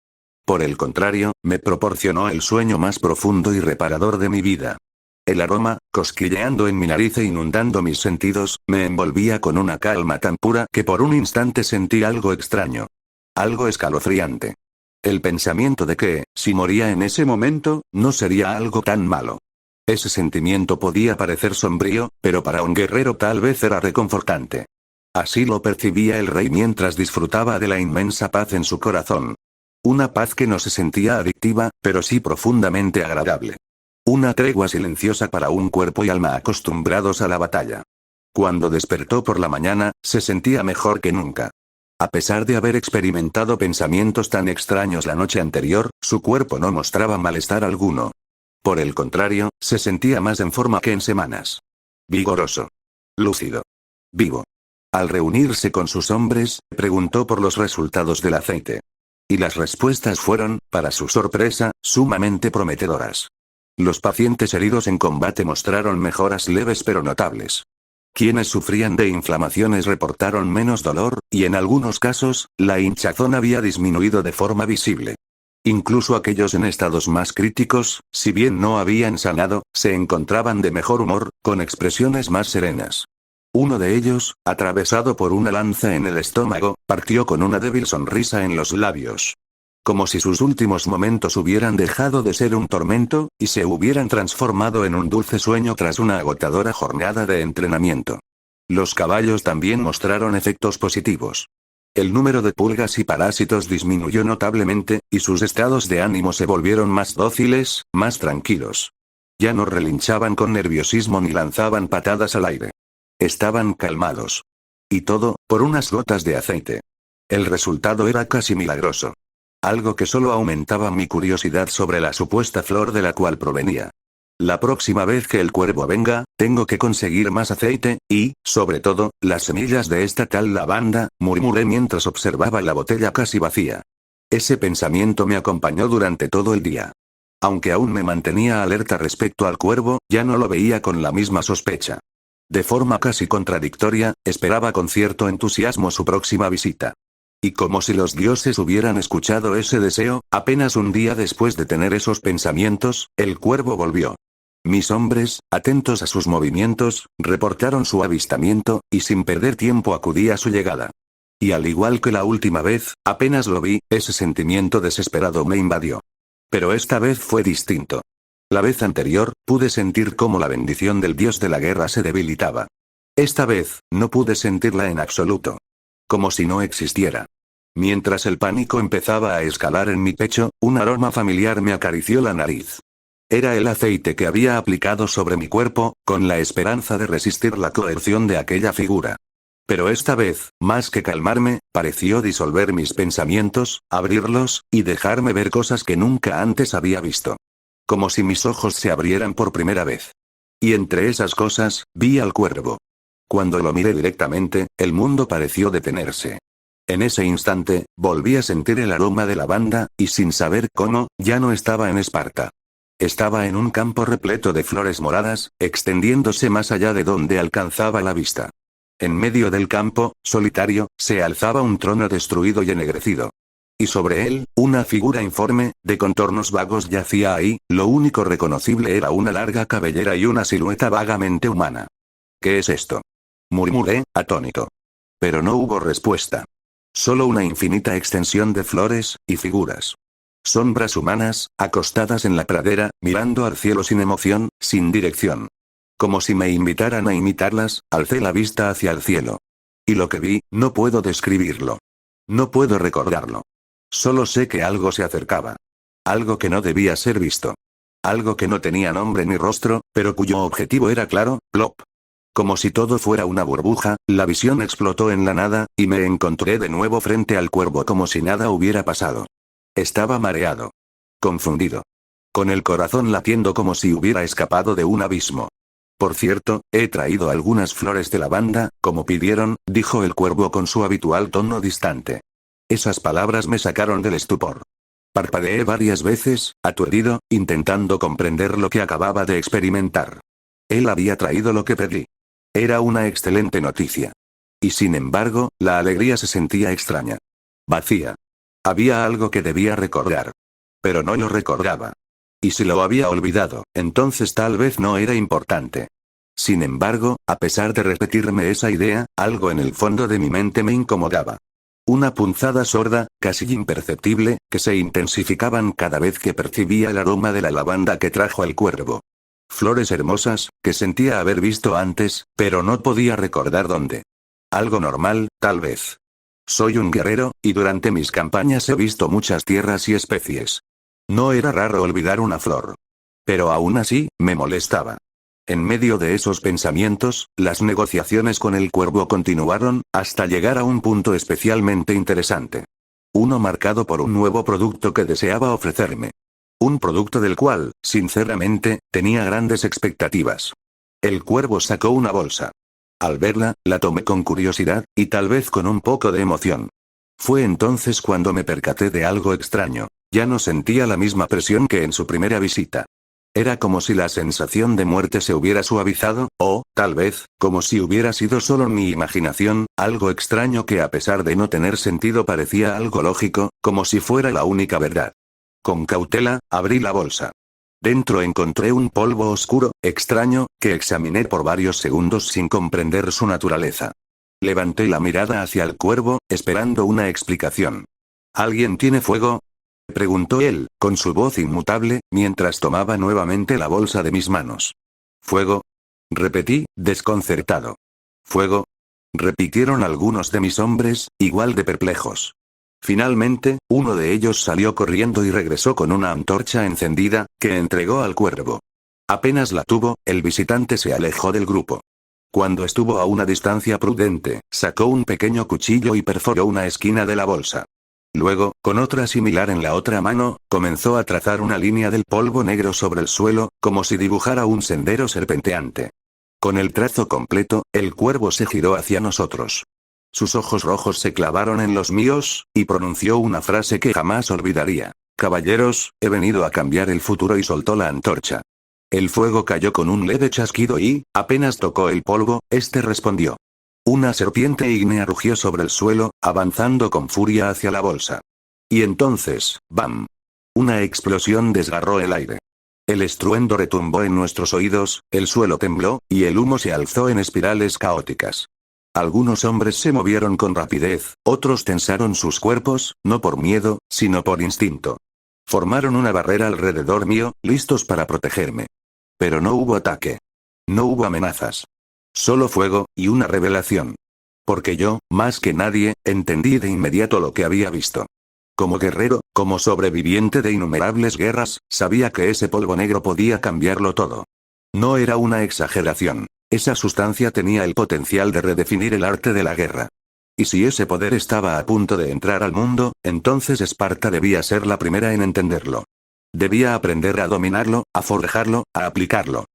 Por el contrario, me proporcionó el sueño más profundo y reparador de mi vida. El aroma, cosquilleando en mi nariz e inundando mis sentidos, me envolvía con una calma tan pura que por un instante sentí algo extraño. Algo escalofriante. El pensamiento de que, si moría en ese momento, no sería algo tan malo. Ese sentimiento podía parecer sombrío, pero para un guerrero tal vez era reconfortante. Así lo percibía el rey mientras disfrutaba de la inmensa paz en su corazón. Una paz que no se sentía adictiva, pero sí profundamente agradable. Una tregua silenciosa para un cuerpo y alma acostumbrados a la batalla. Cuando despertó por la mañana, se sentía mejor que nunca. A pesar de haber experimentado pensamientos tan extraños la noche anterior, su cuerpo no mostraba malestar alguno. Por el contrario, se sentía más en forma que en semanas. Vigoroso. Lúcido. Vivo. Al reunirse con sus hombres, preguntó por los resultados del aceite. Y las respuestas fueron, para su sorpresa, sumamente prometedoras. Los pacientes heridos en combate mostraron mejoras leves pero notables. Quienes sufrían de inflamaciones reportaron menos dolor, y en algunos casos, la hinchazón había disminuido de forma visible. Incluso aquellos en estados más críticos, si bien no habían sanado, se encontraban de mejor humor, con expresiones más serenas. Uno de ellos, atravesado por una lanza en el estómago, partió con una débil sonrisa en los labios. Como si sus últimos momentos hubieran dejado de ser un tormento, y se hubieran transformado en un dulce sueño tras una agotadora jornada de entrenamiento. Los caballos también mostraron efectos positivos. El número de pulgas y parásitos disminuyó notablemente, y sus estados de ánimo se volvieron más dóciles, más tranquilos. Ya no relinchaban con nerviosismo ni lanzaban patadas al aire. Estaban calmados. Y todo, por unas gotas de aceite. El resultado era casi milagroso. Algo que solo aumentaba mi curiosidad sobre la supuesta flor de la cual provenía. La próxima vez que el cuervo venga, tengo que conseguir más aceite, y, sobre todo, las semillas de esta tal lavanda, murmuré mientras observaba la botella casi vacía. Ese pensamiento me acompañó durante todo el día. Aunque aún me mantenía alerta respecto al cuervo, ya no lo veía con la misma sospecha. De forma casi contradictoria, esperaba con cierto entusiasmo su próxima visita. Y como si los dioses hubieran escuchado ese deseo, apenas un día después de tener esos pensamientos, el cuervo volvió. Mis hombres, atentos a sus movimientos, reportaron su avistamiento, y sin perder tiempo acudí a su llegada. Y al igual que la última vez, apenas lo vi, ese sentimiento desesperado me invadió. Pero esta vez fue distinto. La vez anterior, pude sentir cómo la bendición del dios de la guerra se debilitaba. Esta vez, no pude sentirla en absoluto. Como si no existiera. Mientras el pánico empezaba a escalar en mi pecho, un aroma familiar me acarició la nariz. Era el aceite que había aplicado sobre mi cuerpo, con la esperanza de resistir la coerción de aquella figura. Pero esta vez, más que calmarme, pareció disolver mis pensamientos, abrirlos, y dejarme ver cosas que nunca antes había visto. Como si mis ojos se abrieran por primera vez. Y entre esas cosas, vi al cuervo. Cuando lo miré directamente, el mundo pareció detenerse. En ese instante, volví a sentir el aroma de lavanda, y sin saber cómo, ya no estaba en Esparta. Estaba en un campo repleto de flores moradas, extendiéndose más allá de donde alcanzaba la vista. En medio del campo, solitario, se alzaba un trono destruido y ennegrecido. Y sobre él, una figura informe, de contornos vagos yacía ahí, lo único reconocible era una larga cabellera y una silueta vagamente humana. ¿Qué es esto?, murmuré, atónito. Pero no hubo respuesta. Solo una infinita extensión de flores, y figuras. Sombras humanas, acostadas en la pradera, mirando al cielo sin emoción, sin dirección. Como si me invitaran a imitarlas, alcé la vista hacia el cielo. Y lo que vi, no puedo describirlo. No puedo recordarlo. Solo sé que algo se acercaba. Algo que no debía ser visto. Algo que no tenía nombre ni rostro, pero cuyo objetivo era claro, plop. Como si todo fuera una burbuja, la visión explotó en la nada, y me encontré de nuevo frente al cuervo como si nada hubiera pasado. Estaba mareado. Confundido. Con el corazón latiendo como si hubiera escapado de un abismo. Por cierto, he traído algunas flores de lavanda, como pidieron, dijo el cuervo con su habitual tono distante. Esas palabras me sacaron del estupor. Parpadeé varias veces, aturdido, intentando comprender lo que acababa de experimentar. Él había traído lo que pedí. Era una excelente noticia. Y sin embargo, la alegría se sentía extraña. Vacía. Había algo que debía recordar. Pero no lo recordaba. Y si lo había olvidado, entonces tal vez no era importante. Sin embargo, a pesar de repetirme esa idea, algo en el fondo de mi mente me incomodaba. Una punzada sorda, casi imperceptible, que se intensificaban cada vez que percibía el aroma de la lavanda que trajo el cuervo. Flores hermosas, que sentía haber visto antes, pero no podía recordar dónde. Algo normal, tal vez. Soy un guerrero, y durante mis campañas he visto muchas tierras y especies. No era raro olvidar una flor. Pero aún así, me molestaba. En medio de esos pensamientos, las negociaciones con el cuervo continuaron, hasta llegar a un punto especialmente interesante. Uno marcado por un nuevo producto que deseaba ofrecerme. Un producto del cual, sinceramente, tenía grandes expectativas. El cuervo sacó una bolsa. Al verla, la tomé con curiosidad, y tal vez con un poco de emoción. Fue entonces cuando me percaté de algo extraño. Ya no sentía la misma presión que en su primera visita. Era como si la sensación de muerte se hubiera suavizado, o, tal vez, como si hubiera sido solo mi imaginación, algo extraño que a pesar de no tener sentido parecía algo lógico, como si fuera la única verdad. Con cautela, abrí la bolsa. Dentro encontré un polvo oscuro, extraño, que examiné por varios segundos sin comprender su naturaleza. Levanté la mirada hacia el cuervo, esperando una explicación. ¿Alguien tiene fuego?, preguntó él, con su voz inmutable, mientras tomaba nuevamente la bolsa de mis manos. ¿Fuego?, repetí, desconcertado. ¿Fuego?, repitieron algunos de mis hombres, igual de perplejos. Finalmente, uno de ellos salió corriendo y regresó con una antorcha encendida, que entregó al cuervo. Apenas la tuvo, el visitante se alejó del grupo. Cuando estuvo a una distancia prudente, sacó un pequeño cuchillo y perforó una esquina de la bolsa. Luego, con otra similar en la otra mano, comenzó a trazar una línea del polvo negro sobre el suelo, como si dibujara un sendero serpenteante. Con el trazo completo, el cuervo se giró hacia nosotros. Sus ojos rojos se clavaron en los míos, y pronunció una frase que jamás olvidaría. «Caballeros, he venido a cambiar el futuro», y soltó la antorcha. El fuego cayó con un leve chasquido y, apenas tocó el polvo, este respondió. Una serpiente ígnea rugió sobre el suelo, avanzando con furia hacia la bolsa. Y entonces, ¡bam! Una explosión desgarró el aire. El estruendo retumbó en nuestros oídos, el suelo tembló, y el humo se alzó en espirales caóticas. Algunos hombres se movieron con rapidez, otros tensaron sus cuerpos, no por miedo, sino por instinto. Formaron una barrera alrededor mío, listos para protegerme. Pero no hubo ataque. No hubo amenazas. Solo fuego, y una revelación. Porque yo, más que nadie, entendí de inmediato lo que había visto. Como guerrero, como sobreviviente de innumerables guerras, sabía que ese polvo negro podía cambiarlo todo. No era una exageración. Esa sustancia tenía el potencial de redefinir el arte de la guerra. Y si ese poder estaba a punto de entrar al mundo, entonces Esparta debía ser la primera en entenderlo. Debía aprender a dominarlo, a forjarlo, a aplicarlo.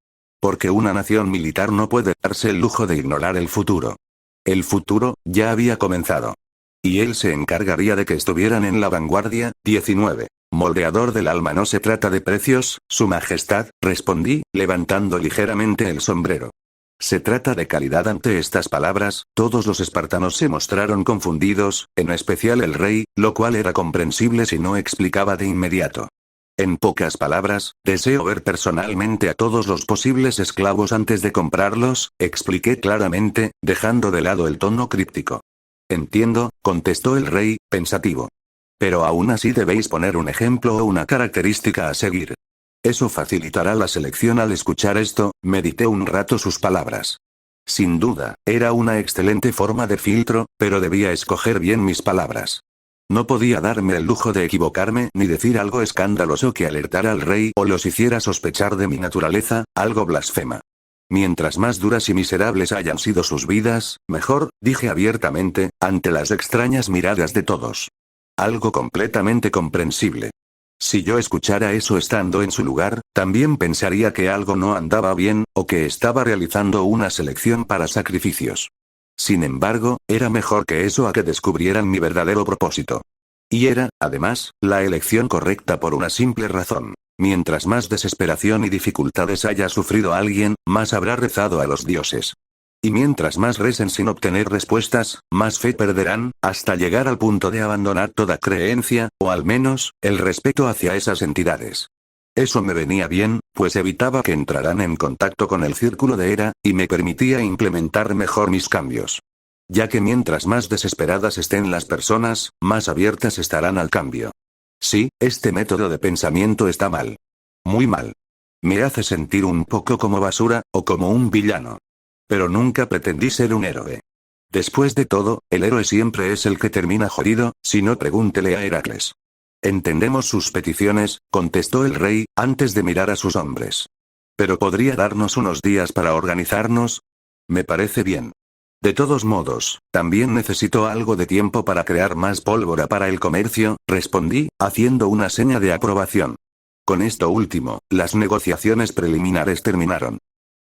Porque una nación militar no puede darse el lujo de ignorar el futuro. El futuro, ya había comenzado. Y él se encargaría de que estuvieran en la vanguardia. 19. Moldeador del alma. No se trata de precios, Su Majestad, respondí, levantando ligeramente el sombrero. Se trata de calidad. Ante estas palabras, todos los espartanos se mostraron confundidos, en especial el rey, lo cual era comprensible si no explicaba de inmediato. En pocas palabras, deseo ver personalmente a todos los posibles esclavos antes de comprarlos, expliqué claramente, dejando de lado el tono críptico. Entiendo, contestó el rey, pensativo. Pero aún así debéis poner un ejemplo o una característica a seguir. Eso facilitará la selección. Al escuchar esto, medité un rato sus palabras. Sin duda, era una excelente forma de filtro, pero debía escoger bien mis palabras. No podía darme el lujo de equivocarme ni decir algo escandaloso que alertara al rey o los hiciera sospechar de mi naturaleza, algo blasfema. Mientras más duras y miserables hayan sido sus vidas, mejor, dije abiertamente, ante las extrañas miradas de todos. Algo completamente comprensible. Si yo escuchara eso estando en su lugar, también pensaría que algo no andaba bien, o que estaba realizando una selección para sacrificios. Sin embargo, era mejor que eso a que descubrieran mi verdadero propósito. Y era, además, la elección correcta por una simple razón. Mientras más desesperación y dificultades haya sufrido alguien, más habrá rezado a los dioses. Y mientras más recen sin obtener respuestas, más fe perderán, hasta llegar al punto de abandonar toda creencia, o al menos, el respeto hacia esas entidades. Eso me venía bien, pues evitaba que entraran en contacto con el círculo de Hera, y me permitía implementar mejor mis cambios. Ya que mientras más desesperadas estén las personas, más abiertas estarán al cambio. Sí, este método de pensamiento está mal. Muy mal. Me hace sentir un poco como basura, o como un villano. Pero nunca pretendí ser un héroe. Después de todo, el héroe siempre es el que termina jodido, si no pregúntele a Heracles. Entendemos sus peticiones, contestó el rey, antes de mirar a sus hombres. ¿Pero podría darnos unos días para organizarnos? Me parece bien. De todos modos, también necesito algo de tiempo para crear más pólvora para el comercio, respondí, haciendo una seña de aprobación. Con esto último, las negociaciones preliminares terminaron.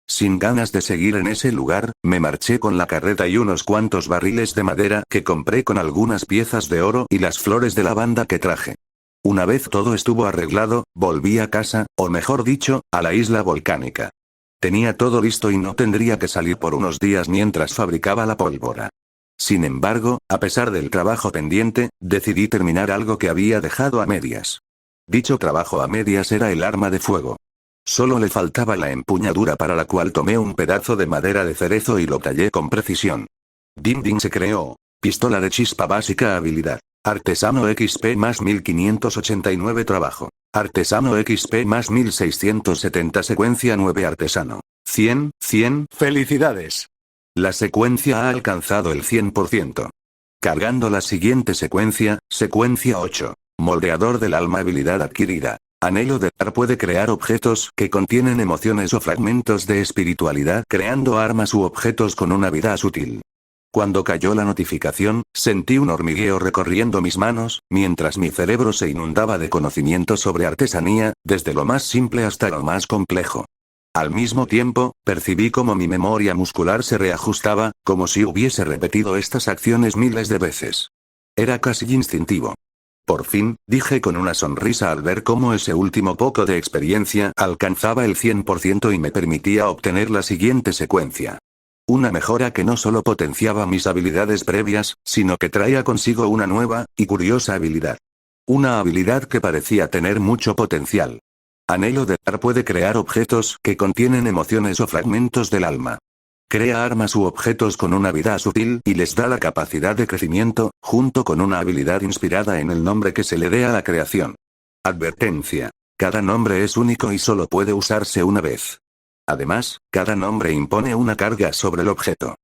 Sin ganas de seguir en ese lugar, me marché con la carreta y unos cuantos barriles de madera que compré con algunas piezas de oro y las flores de lavanda que traje. Una vez todo estuvo arreglado, volví a casa, o mejor dicho, a la isla volcánica. Tenía todo listo y no tendría que salir por unos días mientras fabricaba la pólvora. Sin embargo, a pesar del trabajo pendiente, decidí terminar algo que había dejado a medias. Dicho trabajo a medias era el arma de fuego. Solo le faltaba la empuñadura, para la cual tomé un pedazo de madera de cerezo y lo tallé con precisión. Ding se creó. Pistola de chispa básica habilidad. Artesano XP más 1589 trabajo. Artesano XP más 1670 secuencia 9 artesano. 100. ¡Felicidades! La secuencia ha alcanzado el 100%. Cargando la siguiente secuencia 8. Moldeador del alma habilidad adquirida. Anhelo de dar puede crear objetos que contienen emociones o fragmentos de espiritualidad, creando armas u objetos con una vida sutil. Cuando cayó la notificación, sentí un hormigueo recorriendo mis manos, mientras mi cerebro se inundaba de conocimiento sobre artesanía, desde lo más simple hasta lo más complejo. Al mismo tiempo, percibí cómo mi memoria muscular se reajustaba, como si hubiese repetido estas acciones miles de veces. Era casi instintivo. Por fin, dije con una sonrisa al ver cómo ese último poco de experiencia alcanzaba el 100% y me permitía obtener la siguiente secuencia. Una mejora que no solo potenciaba mis habilidades previas, sino que traía consigo una nueva, y curiosa habilidad. Una habilidad que parecía tener mucho potencial. Anhelo de dar puede crear objetos que contienen emociones o fragmentos del alma. Crea armas u objetos con una vida sutil y les da la capacidad de crecimiento, junto con una habilidad inspirada en el nombre que se le dé a la creación. Advertencia. Cada nombre es único y solo puede usarse una vez. Además, cada nombre impone una carga sobre el objeto.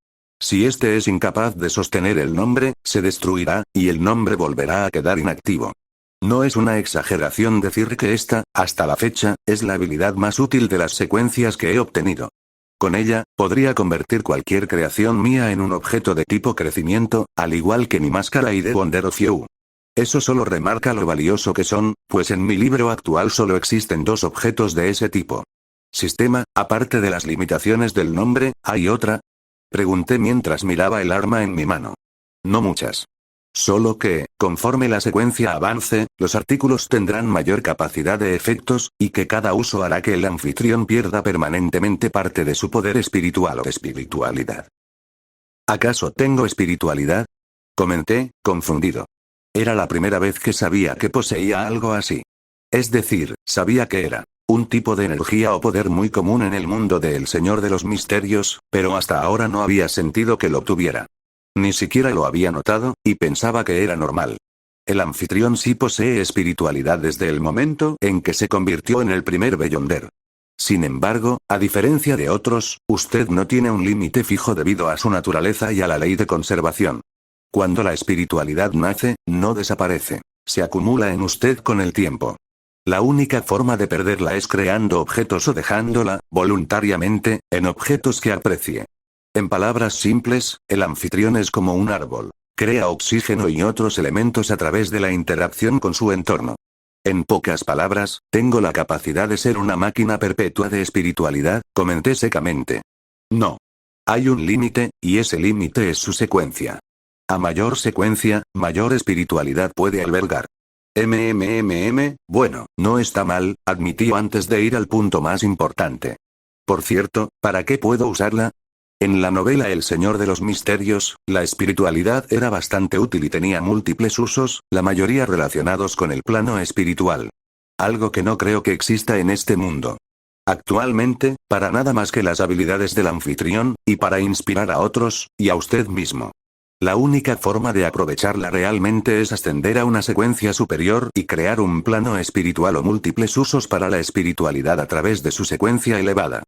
Si éste es incapaz de sostener el nombre, se destruirá, y el nombre volverá a quedar inactivo. No es una exageración decir que esta, hasta la fecha, es la habilidad más útil de las secuencias que he obtenido. Con ella, podría convertir cualquier creación mía en un objeto de tipo crecimiento, al igual que mi máscara y The Wonder of You. Eso solo remarca lo valioso que son, pues en mi libro actual solo existen 2 objetos de ese tipo. Sistema, aparte de las limitaciones del nombre, ¿hay otra? Pregunté mientras miraba el arma en mi mano. No muchas. Solo que, conforme la secuencia avance, los artículos tendrán mayor capacidad de efectos, y que cada uso hará que el anfitrión pierda permanentemente parte de su poder espiritual o espiritualidad. ¿Acaso tengo espiritualidad? Comenté, confundido. Era la primera vez que sabía que poseía algo así. Es decir, sabía que era un tipo de energía o poder muy común en el mundo del Señor de los Misterios, pero hasta ahora no había sentido que lo tuviera. Ni siquiera lo había notado, y pensaba que era normal. El anfitrión sí posee espiritualidad desde el momento en que se convirtió en el primer Beyonder. Sin embargo, a diferencia de otros, usted no tiene un límite fijo debido a su naturaleza y a la ley de conservación. Cuando la espiritualidad nace, no desaparece. Se acumula en usted con el tiempo. La única forma de perderla es creando objetos o dejándola, voluntariamente, en objetos que aprecie. En palabras simples, el anfitrión es como un árbol. Crea oxígeno y otros elementos a través de la interacción con su entorno. En pocas palabras, tengo la capacidad de ser una máquina perpetua de espiritualidad, comenté secamente. No. Hay un límite, y ese límite es su secuencia. A mayor secuencia, mayor espiritualidad puede albergar. Bueno, no está mal, admitió antes de ir al punto más importante. Por cierto, ¿para qué puedo usarla? En la novela El Señor de los Misterios, la espiritualidad era bastante útil y tenía múltiples usos, la mayoría relacionados con el plano espiritual. Algo que no creo que exista en este mundo. Actualmente, para nada más que las habilidades del anfitrión, y para inspirar a otros, y a usted mismo. La única forma de aprovecharla realmente es ascender a una secuencia superior y crear un plano espiritual o múltiples usos para la espiritualidad a través de su secuencia elevada.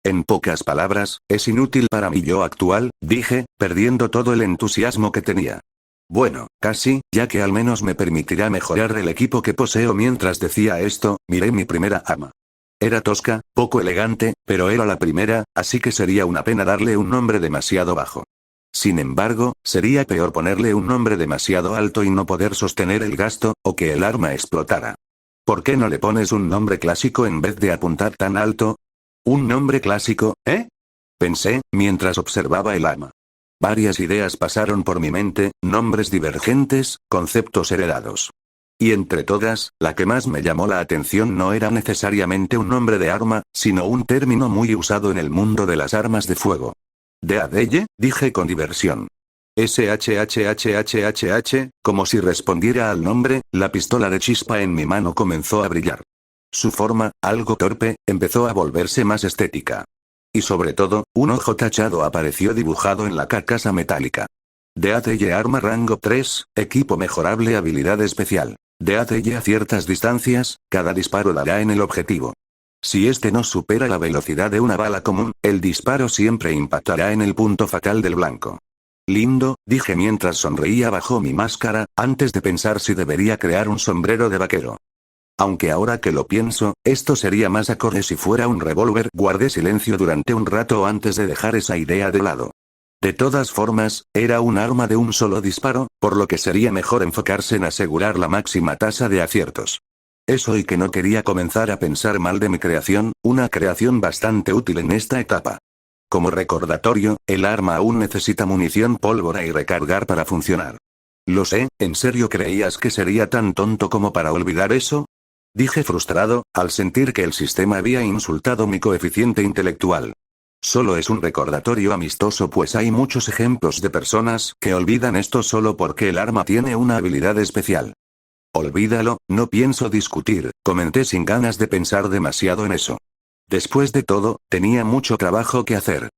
En pocas palabras, es inútil para mi yo actual, dije, perdiendo todo el entusiasmo que tenía. Bueno, casi, ya que al menos me permitirá mejorar el equipo que poseo. Mientras decía esto, miré mi primera arma. Era tosca, poco elegante, pero era la primera, así que sería una pena darle un nombre demasiado bajo. Sin embargo, sería peor ponerle un nombre demasiado alto y no poder sostener el gasto, o que el arma explotara. ¿Por qué no le pones un nombre clásico en vez de apuntar tan alto? ¿Un nombre clásico, eh? Pensé, mientras observaba el arma. Varias ideas pasaron por mi mente, nombres divergentes, conceptos heredados. Y entre todas, la que más me llamó la atención no era necesariamente un nombre de arma, sino un término muy usado en el mundo de las armas de fuego. ¿De Adelle?, dije con diversión. SHHHHH, como si respondiera al nombre, la pistola de chispa en mi mano comenzó a brillar. Su forma, algo torpe, empezó a volverse más estética. Y sobre todo, un ojo tachado apareció dibujado en la carcasa metálica. De Adelle arma rango 3, equipo mejorable habilidad especial. De Adelle a ciertas distancias, cada disparo dará en el objetivo. Si este no supera la velocidad de una bala común, el disparo siempre impactará en el punto fatal del blanco. Lindo, dije mientras sonreía bajo mi máscara, antes de pensar si debería crear un sombrero de vaquero. Aunque ahora que lo pienso, esto sería más acorde si fuera un revólver. Guardé silencio durante un rato antes de dejar esa idea de lado. De todas formas, era un arma de un solo disparo, por lo que sería mejor enfocarse en asegurar la máxima tasa de aciertos. Eso y que no quería comenzar a pensar mal de mi creación, una creación bastante útil en esta etapa. Como recordatorio, el arma aún necesita munición, pólvora y recargar para funcionar. Lo sé, ¿en serio creías que sería tan tonto como para olvidar eso? Dije frustrado, al sentir que el sistema había insultado mi coeficiente intelectual. Solo es un recordatorio amistoso, pues hay muchos ejemplos de personas que olvidan esto solo porque el arma tiene una habilidad especial. Olvídalo, no pienso discutir, comenté sin ganas de pensar demasiado en eso. Después de todo, tenía mucho trabajo que hacer.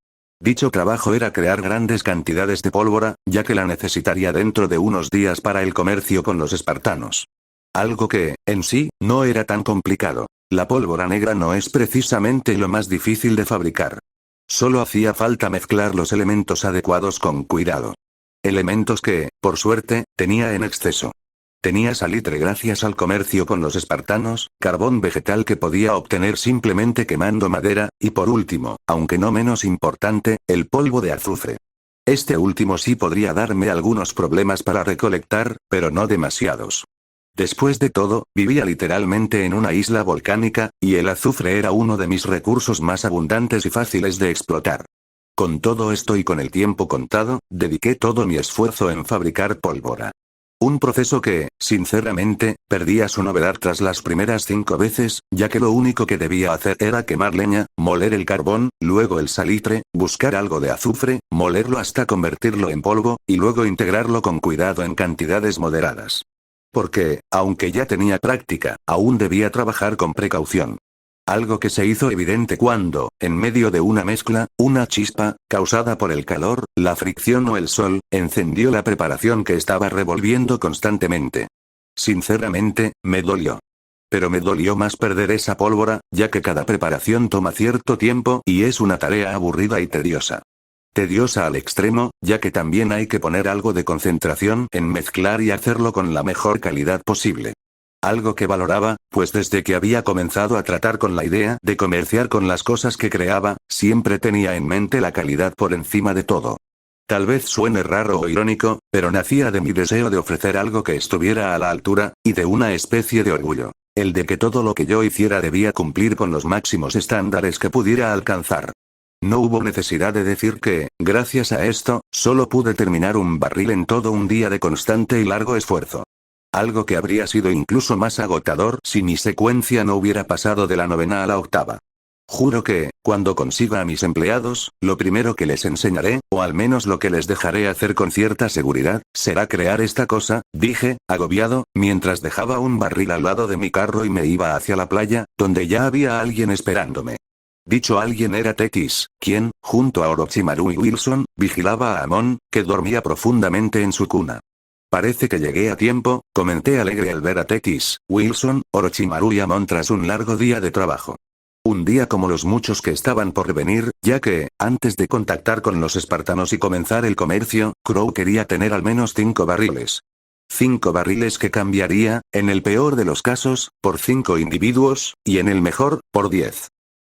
Dicho trabajo era crear grandes cantidades de pólvora, ya que la necesitaría dentro de unos días para el comercio con los espartanos. Algo que, en sí, no era tan complicado. La pólvora negra no es precisamente lo más difícil de fabricar. Solo hacía falta mezclar los elementos adecuados con cuidado. Elementos que, por suerte, tenía en exceso. Tenía salitre gracias al comercio con los espartanos, carbón vegetal que podía obtener simplemente quemando madera, y por último, aunque no menos importante, el polvo de azufre. Este último sí podría darme algunos problemas para recolectar, pero no demasiados. Después de todo, vivía literalmente en una isla volcánica, y el azufre era uno de mis recursos más abundantes y fáciles de explotar. Con todo esto y con el tiempo contado, dediqué todo mi esfuerzo en fabricar pólvora. Un proceso que, sinceramente, perdía su novedad tras las primeras 5 veces, ya que lo único que debía hacer era quemar leña, moler el carbón, luego el salitre, buscar algo de azufre, molerlo hasta convertirlo en polvo, y luego integrarlo con cuidado en cantidades moderadas. Porque, aunque ya tenía práctica, aún debía trabajar con precaución. Algo que se hizo evidente cuando, en medio de una mezcla, una chispa, causada por el calor, la fricción o el sol, encendió la preparación que estaba revolviendo constantemente. Sinceramente, me dolió. Pero me dolió más perder esa pólvora, ya que cada preparación toma cierto tiempo y es una tarea aburrida y tediosa. Tediosa al extremo, ya que también hay que poner algo de concentración en mezclar y hacerlo con la mejor calidad posible. Algo que valoraba, pues desde que había comenzado a tratar con la idea de comerciar con las cosas que creaba, siempre tenía en mente la calidad por encima de todo. Tal vez suene raro o irónico, pero nacía de mi deseo de ofrecer algo que estuviera a la altura, y de una especie de orgullo. El de que todo lo que yo hiciera debía cumplir con los máximos estándares que pudiera alcanzar. No hubo necesidad de decir que, gracias a esto, solo pude terminar un barril en todo un día de constante y largo esfuerzo. Algo que habría sido incluso más agotador si mi secuencia no hubiera pasado de la 9ª a la 8ª. Juro que, cuando consiga a mis empleados, lo primero que les enseñaré, o al menos lo que les dejaré hacer con cierta seguridad, será crear esta cosa, dije, agobiado, mientras dejaba un barril al lado de mi carro y me iba hacia la playa, donde ya había alguien esperándome. Dicho alguien era Tetis, quien, junto a Orochimaru y Wilson, vigilaba a Amon, que dormía profundamente en su cuna. Parece que llegué a tiempo, comenté alegre al ver a Tetis, Wilson, Orochimaru y Amon tras un largo día de trabajo. Un día como los muchos que estaban por venir, ya que, antes de contactar con los espartanos y comenzar el comercio, Crow quería tener al menos 5 barriles. 5 barriles que cambiaría, en el peor de los casos, por 5 individuos, y en el mejor, por 10.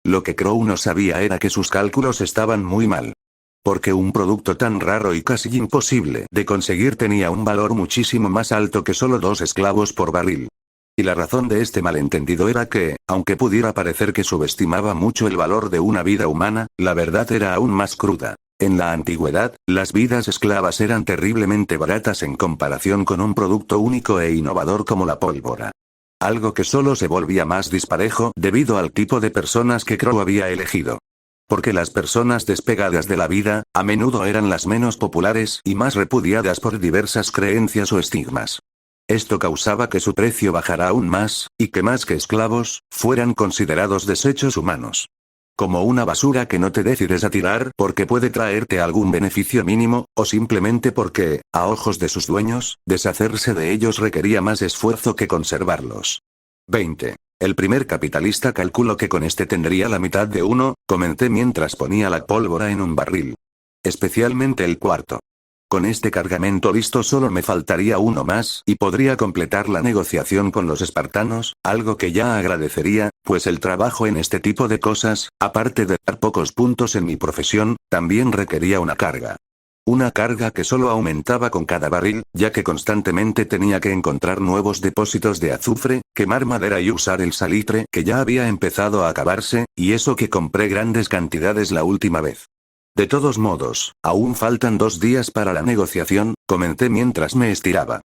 Lo que Crow no sabía era que sus cálculos estaban muy mal. Porque un producto tan raro y casi imposible de conseguir tenía un valor muchísimo más alto que solo 2 esclavos por barril. Y la razón de este malentendido era que, aunque pudiera parecer que subestimaba mucho el valor de una vida humana, la verdad era aún más cruda. En la antigüedad, las vidas esclavas eran terriblemente baratas en comparación con un producto único e innovador como la pólvora. Algo que solo se volvía más disparejo debido al tipo de personas que Crow había elegido. Porque las personas despegadas de la vida, a menudo eran las menos populares y más repudiadas por diversas creencias o estigmas. Esto causaba que su precio bajara aún más, y que más que esclavos, fueran considerados desechos humanos. Como una basura que no te decides a tirar porque puede traerte algún beneficio mínimo, o simplemente porque, a ojos de sus dueños, deshacerse de ellos requería más esfuerzo que conservarlos. 20. El primer capitalista calculó que con este tendría la mitad de uno, comenté mientras ponía la pólvora en un barril. Especialmente el cuarto. Con este cargamento listo solo me faltaría uno más y podría completar la negociación con los espartanos, algo que ya agradecería, pues el trabajo en este tipo de cosas, aparte de dar pocos puntos en mi profesión, también requería una carga. Una carga que solo aumentaba con cada barril, ya que constantemente tenía que encontrar nuevos depósitos de azufre, quemar madera y usar el salitre que ya había empezado a acabarse, y eso que compré grandes cantidades la última vez. De todos modos, aún faltan 2 días para la negociación, comenté mientras me estiraba.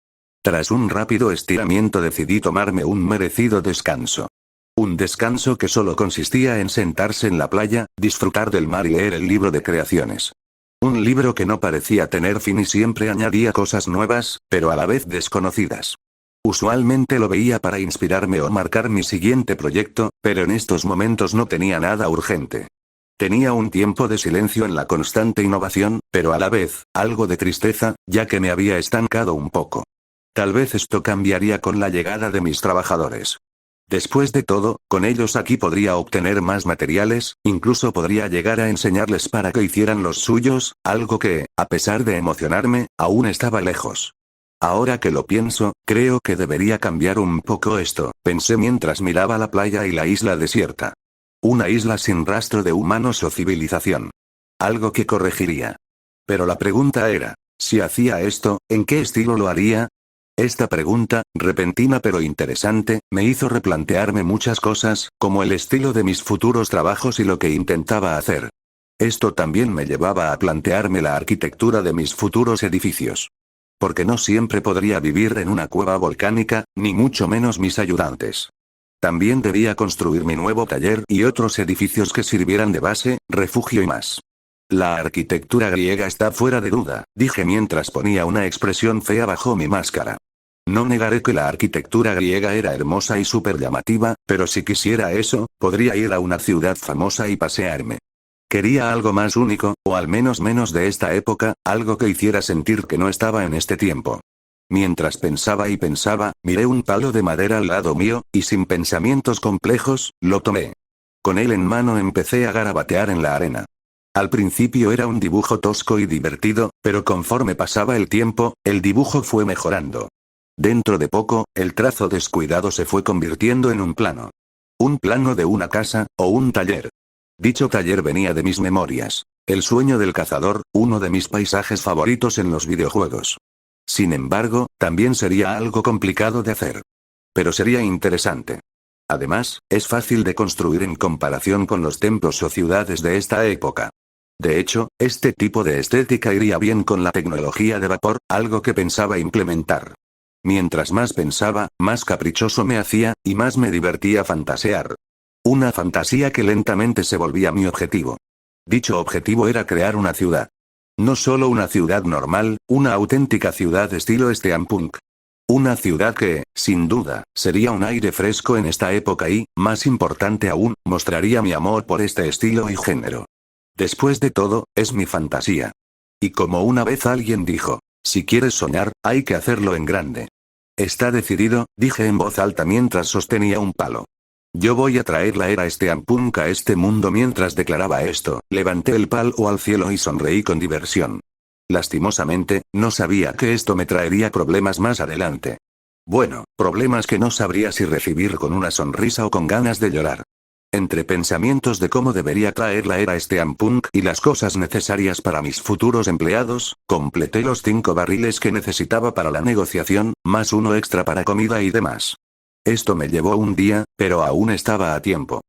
Tras un rápido estiramiento decidí tomarme un merecido descanso. Un descanso que solo consistía en sentarse en la playa, disfrutar del mar y leer el libro de creaciones. Un libro que no parecía tener fin y siempre añadía cosas nuevas, pero a la vez desconocidas. Usualmente lo veía para inspirarme o marcar mi siguiente proyecto, pero en estos momentos no tenía nada urgente. Tenía un tiempo de silencio en la constante innovación, pero a la vez, algo de tristeza, ya que me había estancado un poco. Tal vez esto cambiaría con la llegada de mis trabajadores. Después de todo, con ellos aquí podría obtener más materiales, incluso podría llegar a enseñarles para que hicieran los suyos, algo que, a pesar de emocionarme, aún estaba lejos. Ahora que lo pienso, creo que debería cambiar un poco esto, pensé mientras miraba la playa y la isla desierta. Una isla sin rastro de humanos o civilización. Algo que corregiría. Pero la pregunta era, si hacía esto, ¿en qué estilo lo haría? Esta pregunta, repentina pero interesante, me hizo replantearme muchas cosas, como el estilo de mis futuros trabajos y lo que intentaba hacer. Esto también me llevaba a plantearme la arquitectura de mis futuros edificios. Porque no siempre podría vivir en una cueva volcánica, ni mucho menos mis ayudantes. También debía construir mi nuevo taller y otros edificios que sirvieran de base, refugio y más. La arquitectura griega está fuera de duda, dije mientras ponía una expresión fea bajo mi máscara. No negaré que la arquitectura griega era hermosa y súper llamativa, pero si quisiera eso, podría ir a una ciudad famosa y pasearme. Quería algo más único, o al menos menos de esta época, algo que hiciera sentir que no estaba en este tiempo. Mientras pensaba y pensaba, miré un palo de madera al lado mío, y sin pensamientos complejos, lo tomé. Con él en mano empecé a garabatear en la arena. Al principio era un dibujo tosco y divertido, pero conforme pasaba el tiempo, el dibujo fue mejorando. Dentro de poco, el trazo descuidado se fue convirtiendo en un plano. Un plano de una casa, o un taller. Dicho taller venía de mis memorias. El sueño del cazador, uno de mis paisajes favoritos en los videojuegos. Sin embargo, también sería algo complicado de hacer. Pero sería interesante. Además, es fácil de construir en comparación con los templos o ciudades de esta época. De hecho, este tipo de estética iría bien con la tecnología de vapor, algo que pensaba implementar. Mientras más pensaba, más caprichoso me hacía, y más me divertía fantasear. Una fantasía que lentamente se volvía mi objetivo. Dicho objetivo era crear una ciudad. No solo una ciudad normal, una auténtica ciudad estilo steampunk. Una ciudad que, sin duda, sería un aire fresco en esta época y, más importante aún, mostraría mi amor por este estilo y género. Después de todo, es mi fantasía. Y como una vez alguien dijo, si quieres soñar, hay que hacerlo en grande. Está decidido, dije en voz alta mientras sostenía un palo. Yo voy a traer la era steampunk a este mundo. Mientras declaraba esto, levanté el palo al cielo y sonreí con diversión. Lastimosamente, no sabía que esto me traería problemas más adelante. Bueno, problemas que no sabría si recibir con una sonrisa o con ganas de llorar. Entre pensamientos de cómo debería traer la era steampunk y las cosas necesarias para mis futuros empleados, completé los 5 barriles que necesitaba para la negociación, más uno extra para comida y demás. Esto me llevó un día, pero aún estaba a tiempo.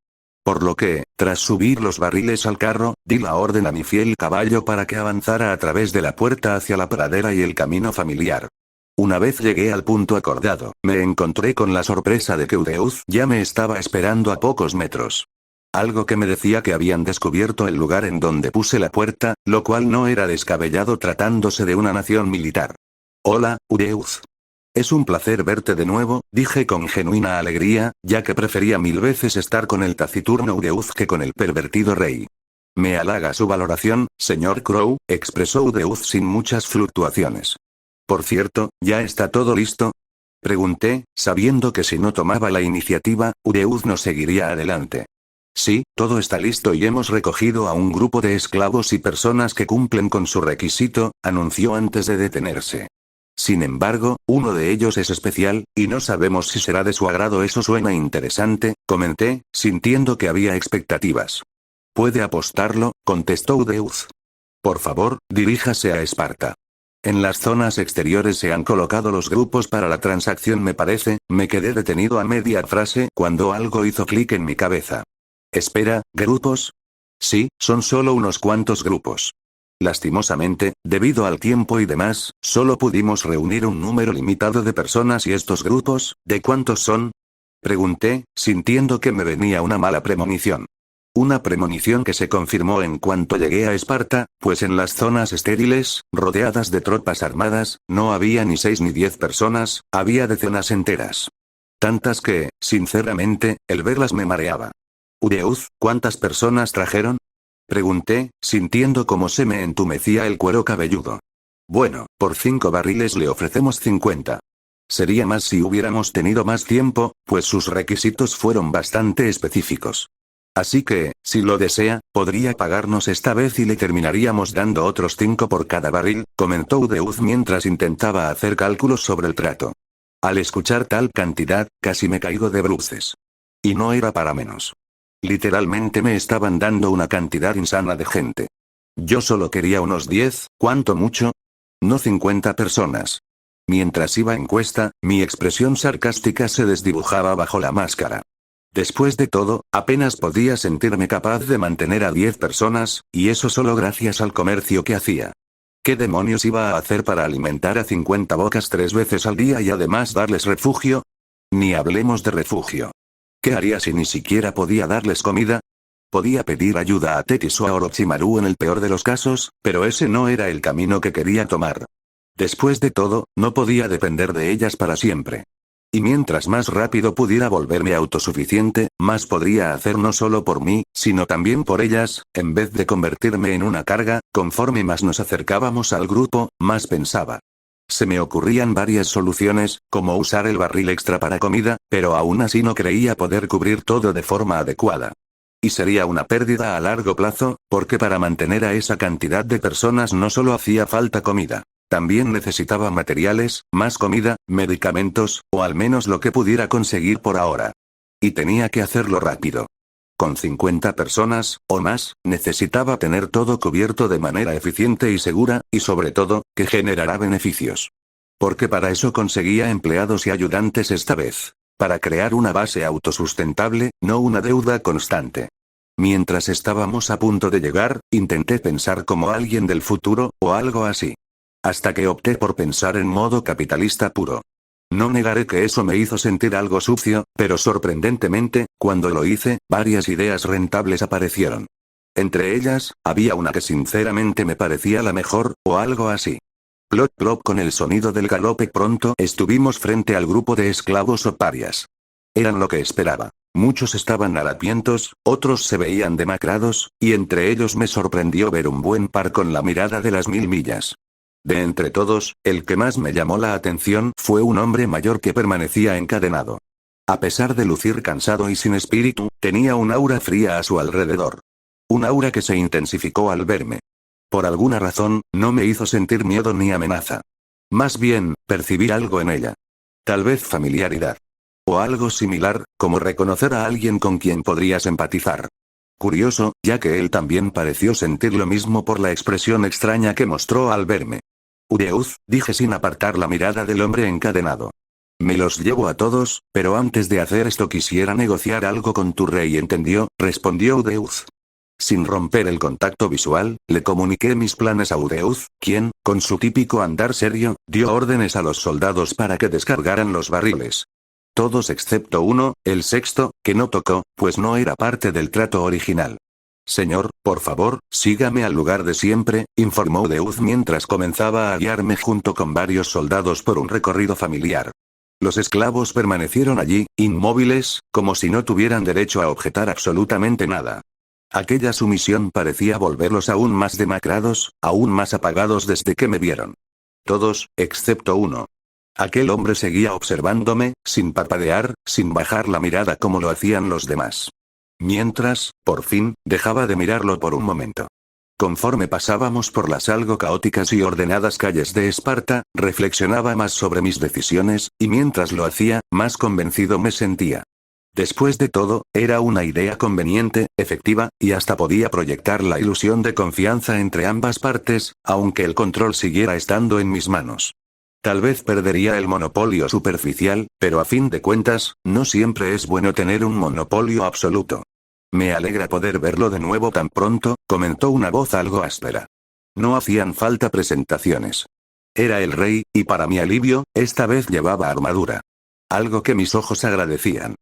Por lo que, tras subir los barriles al carro, di la orden a mi fiel caballo para que avanzara a través de la puerta hacia la pradera y el camino familiar. Una vez llegué al punto acordado, me encontré con la sorpresa de que Udeuz ya me estaba esperando a pocos metros. Algo que me decía que habían descubierto el lugar en donde puse la puerta, lo cual no era descabellado tratándose de una nación militar. Hola, Udeuz. Es un placer verte de nuevo, dije con genuina alegría, ya que prefería 1000 veces estar con el taciturno Udeuz que con el pervertido rey. Me halaga su valoración, señor Crow, expresó Udeuz sin muchas fluctuaciones. Por cierto, ¿ya está todo listo? Pregunté, sabiendo que si no tomaba la iniciativa, Udeuz no seguiría adelante. Sí, todo está listo y hemos recogido a un grupo de esclavos y personas que cumplen con su requisito, anunció antes de detenerse. Sin embargo, uno de ellos es especial, y no sabemos si será de su agrado. Eso suena interesante, comenté, sintiendo que había expectativas. Puede apostarlo, contestó Udeuz. Por favor, diríjase a Esparta. En las zonas exteriores se han colocado los grupos para la transacción me parece. Me quedé detenido a media frase cuando algo hizo clic en mi cabeza. Espera, ¿grupos? Sí, son solo unos cuantos grupos. Lastimosamente, debido al tiempo y demás, solo pudimos reunir un número limitado de personas. ¿Y estos grupos, de cuántos son? Pregunté, sintiendo que me venía una mala premonición. Una premonición que se confirmó en cuanto llegué a Esparta, pues en las zonas estériles, rodeadas de tropas armadas, no había ni 6 ni 10 personas, había decenas enteras. Tantas que, sinceramente, el verlas me mareaba. Udeuz, ¿cuántas personas trajeron? Pregunté, sintiendo cómo se me entumecía el cuero cabelludo. Bueno, por 5 barriles le ofrecemos 50. Sería más si hubiéramos tenido más tiempo, pues sus requisitos fueron bastante específicos. Así que, si lo desea, podría pagarnos esta vez y le terminaríamos dando otros 5 por cada barril, comentó Udeuz mientras intentaba hacer cálculos sobre el trato. Al escuchar tal cantidad, casi me caigo de bruces. Y no era para menos. Literalmente me estaban dando una cantidad insana de gente. Yo solo quería unos 10, ¿cuánto mucho? No 50 personas. Mientras iba en cuesta, mi expresión sarcástica se desdibujaba bajo la máscara. Después de todo, apenas podía sentirme capaz de mantener a 10 personas, y eso solo gracias al comercio que hacía. ¿Qué demonios iba a hacer para alimentar a 50 bocas 3 veces al día y además darles refugio? Ni hablemos de refugio. ¿Qué haría si ni siquiera podía darles comida? Podía pedir ayuda a Tetis o a Orochimaru en el peor de los casos, pero ese no era el camino que quería tomar. Después de todo, no podía depender de ellas para siempre. Y mientras más rápido pudiera volverme autosuficiente, más podría hacer no solo por mí, sino también por ellas, en vez de convertirme en una carga. Conforme más nos acercábamos al grupo, más pensaba. Se me ocurrían varias soluciones, como usar el barril extra para comida, pero aún así no creía poder cubrir todo de forma adecuada. Y sería una pérdida a largo plazo, porque para mantener a esa cantidad de personas no solo hacía falta comida. También necesitaba materiales, más comida, medicamentos, o al menos lo que pudiera conseguir por ahora. Y tenía que hacerlo rápido. Con 50 personas, o más, necesitaba tener todo cubierto de manera eficiente y segura, y sobre todo, que generara beneficios. Porque para eso conseguía empleados y ayudantes esta vez. Para crear una base autosustentable, no una deuda constante. Mientras estábamos a punto de llegar, intenté pensar como alguien del futuro, o algo así. Hasta que opté por pensar en modo capitalista puro. No negaré que eso me hizo sentir algo sucio, pero sorprendentemente, cuando lo hice, varias ideas rentables aparecieron. Entre ellas, había una que sinceramente me parecía la mejor, o algo así. Plop plop con el sonido del galope pronto estuvimos frente al grupo de esclavos o parias. Eran lo que esperaba. Muchos estaban harapientos, otros se veían demacrados, y entre ellos me sorprendió ver un buen par con la mirada de las 1000 millas. De entre todos, el que más me llamó la atención fue un hombre mayor que permanecía encadenado. A pesar de lucir cansado y sin espíritu, tenía un aura fría a su alrededor. Un aura que se intensificó al verme. Por alguna razón, no me hizo sentir miedo ni amenaza. Más bien, percibí algo en ella. Tal vez familiaridad. O algo similar, como reconocer a alguien con quien podrías empatizar. Curioso, ya que él también pareció sentir lo mismo por la expresión extraña que mostró al verme. Udeuz, dije sin apartar la mirada del hombre encadenado. Me los llevo a todos, pero antes de hacer esto quisiera negociar algo con tu rey, ¿entendió?, respondió Udeuz. Sin romper el contacto visual, le comuniqué mis planes a Udeuz, quien, con su típico andar serio, dio órdenes a los soldados para que descargaran los barriles. Todos excepto uno, el sexto, que no tocó, pues no era parte del trato original. Señor, por favor, sígame al lugar de siempre, informó Udeuz mientras comenzaba a guiarme junto con varios soldados por un recorrido familiar. Los esclavos permanecieron allí, inmóviles, como si no tuvieran derecho a objetar absolutamente nada. Aquella sumisión parecía volverlos aún más demacrados, aún más apagados desde que me vieron. Todos, excepto uno. Aquel hombre seguía observándome, sin parpadear, sin bajar la mirada como lo hacían los demás. Mientras, por fin, dejaba de mirarlo por un momento. Conforme pasábamos por las algo caóticas y ordenadas calles de Esparta, reflexionaba más sobre mis decisiones, y mientras lo hacía, más convencido me sentía. Después de todo, era una idea conveniente, efectiva, y hasta podía proyectar la ilusión de confianza entre ambas partes, aunque el control siguiera estando en mis manos. Tal vez perdería el monopolio superficial, pero a fin de cuentas, no siempre es bueno tener un monopolio absoluto. Me alegra poder verlo de nuevo tan pronto, comentó una voz algo áspera. No hacían falta presentaciones. Era el rey, y para mi alivio, esta vez llevaba armadura. Algo que mis ojos agradecían.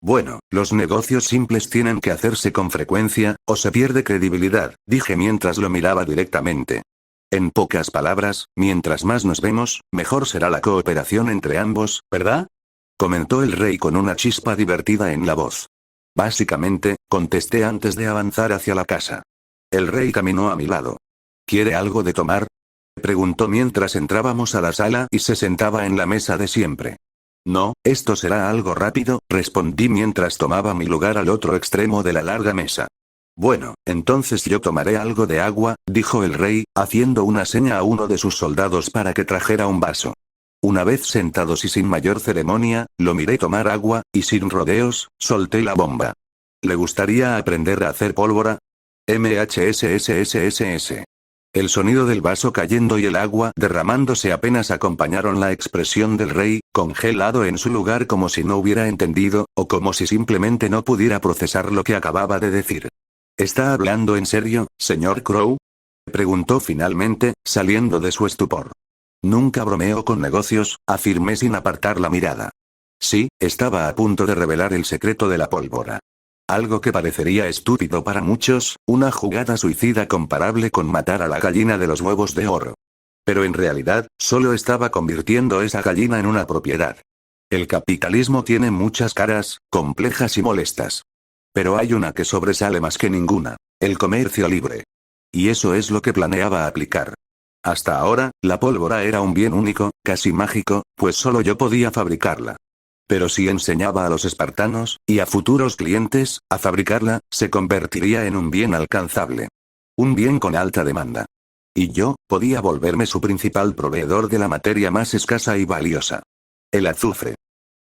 Bueno, los negocios simples tienen que hacerse con frecuencia, o se pierde credibilidad, dije mientras lo miraba directamente. En pocas palabras, mientras más nos vemos, mejor será la cooperación entre ambos, ¿verdad?, comentó el rey con una chispa divertida en la voz. Básicamente, contesté antes de avanzar hacia la casa. El rey caminó a mi lado. ¿Quiere algo de tomar?, preguntó mientras entrábamos a la sala y se sentaba en la mesa de siempre. No, esto será algo rápido, respondí mientras tomaba mi lugar al otro extremo de la larga mesa. Bueno, entonces yo tomaré algo de agua, dijo el rey, haciendo una seña a uno de sus soldados para que trajera un vaso. Una vez sentados y sin mayor ceremonia, lo miré tomar agua, y sin rodeos, solté la bomba. ¿Le gustaría aprender a hacer pólvora? MHSSSSS. El sonido del vaso cayendo y el agua derramándose apenas acompañaron la expresión del rey, congelado en su lugar como si no hubiera entendido, o como si simplemente no pudiera procesar lo que acababa de decir. ¿Está hablando en serio, señor Crow? Preguntó finalmente, saliendo de su estupor. Nunca bromeo con negocios, afirmé sin apartar la mirada. Sí, estaba a punto de revelar el secreto de la pólvora. Algo que parecería estúpido para muchos, una jugada suicida comparable con matar a la gallina de los huevos de oro. Pero en realidad, solo estaba convirtiendo esa gallina en una propiedad. El capitalismo tiene muchas caras, complejas y molestas. Pero hay una que sobresale más que ninguna: el comercio libre. Y eso es lo que planeaba aplicar. Hasta ahora, la pólvora era un bien único, casi mágico, pues solo yo podía fabricarla. Pero si enseñaba a los espartanos, y a futuros clientes, a fabricarla, se convertiría en un bien alcanzable. Un bien con alta demanda. Y yo, podía volverme su principal proveedor de la materia más escasa y valiosa. El azufre.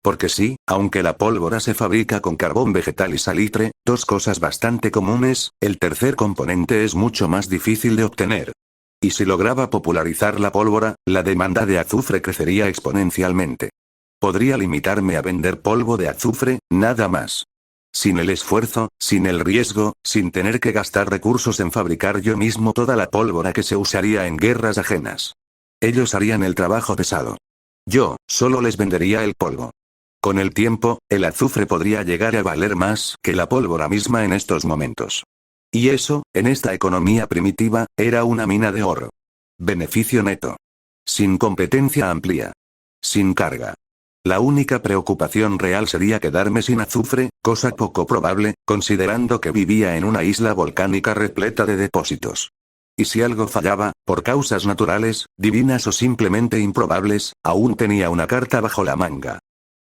Porque sí, aunque la pólvora se fabrica con carbón vegetal y salitre, dos cosas bastante comunes, el tercer componente es mucho más difícil de obtener. Y si lograba popularizar la pólvora, la demanda de azufre crecería exponencialmente. Podría limitarme a vender polvo de azufre, nada más. Sin el esfuerzo, sin el riesgo, sin tener que gastar recursos en fabricar yo mismo toda la pólvora que se usaría en guerras ajenas. Ellos harían el trabajo pesado. Yo, solo les vendería el polvo. Con el tiempo, el azufre podría llegar a valer más que la pólvora misma en estos momentos. Y eso, en esta economía primitiva, era una mina de oro. Beneficio neto. Sin competencia amplia. Sin carga. La única preocupación real sería quedarme sin azufre, cosa poco probable, considerando que vivía en una isla volcánica repleta de depósitos. Y si algo fallaba, por causas naturales, divinas o simplemente improbables, aún tenía una carta bajo la manga.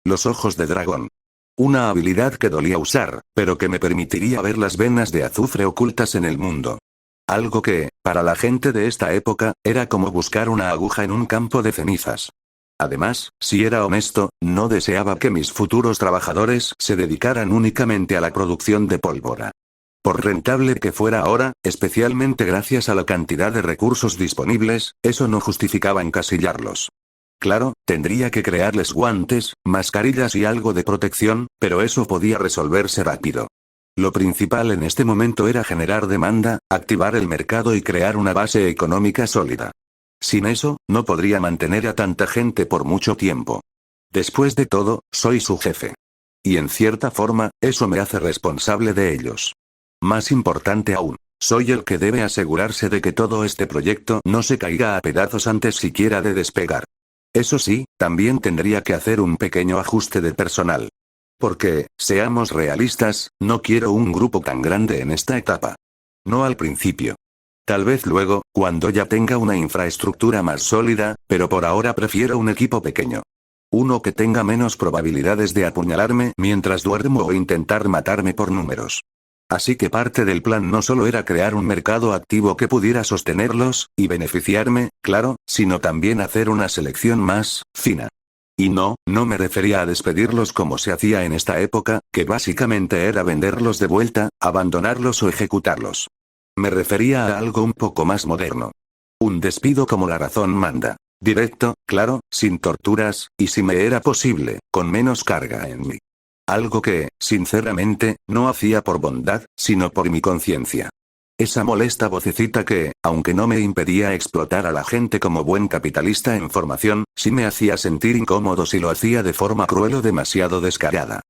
Los ojos de dragón. Una habilidad que dolía usar, pero que me permitiría ver las venas de azufre ocultas en el mundo. Algo que, para la gente de esta época, era como buscar una aguja en un campo de cenizas. Además, si era honesto, no deseaba que mis futuros trabajadores se dedicaran únicamente a la producción de pólvora. Por rentable que fuera ahora, especialmente gracias a la cantidad de recursos disponibles, eso no justificaba encasillarlos. Claro, tendría que crearles guantes, mascarillas y algo de protección, pero eso podía resolverse rápido. Lo principal en este momento era generar demanda, activar el mercado y crear una base económica sólida. Sin eso, no podría mantener a tanta gente por mucho tiempo. Después de todo, soy su jefe. Y en cierta forma, eso me hace responsable de ellos. Más importante aún, soy el que debe asegurarse de que todo este proyecto no se caiga a pedazos antes siquiera de despegar. Eso sí, también tendría que hacer un pequeño ajuste de personal. Porque, seamos realistas, no quiero un grupo tan grande en esta etapa. No al principio. Tal vez luego, cuando ya tenga una infraestructura más sólida, pero por ahora prefiero un equipo pequeño. Uno que tenga menos probabilidades de apuñalarme mientras duermo o intentar matarme por números. Así que parte del plan no solo era crear un mercado activo que pudiera sostenerlos, y beneficiarme, claro, sino también hacer una selección más fina. Y no me refería a despedirlos como se hacía en esta época, que básicamente era venderlos de vuelta, abandonarlos o ejecutarlos. Me refería a algo un poco más moderno. Un despido como la razón manda. Directo, claro, sin torturas, y si me era posible, con menos carga en mí. Algo que, sinceramente, no hacía por bondad, sino por mi conciencia. Esa molesta vocecita que, aunque no me impedía explotar a la gente como buen capitalista en formación, sí me hacía sentir incómodo si lo hacía de forma cruel o demasiado descarada.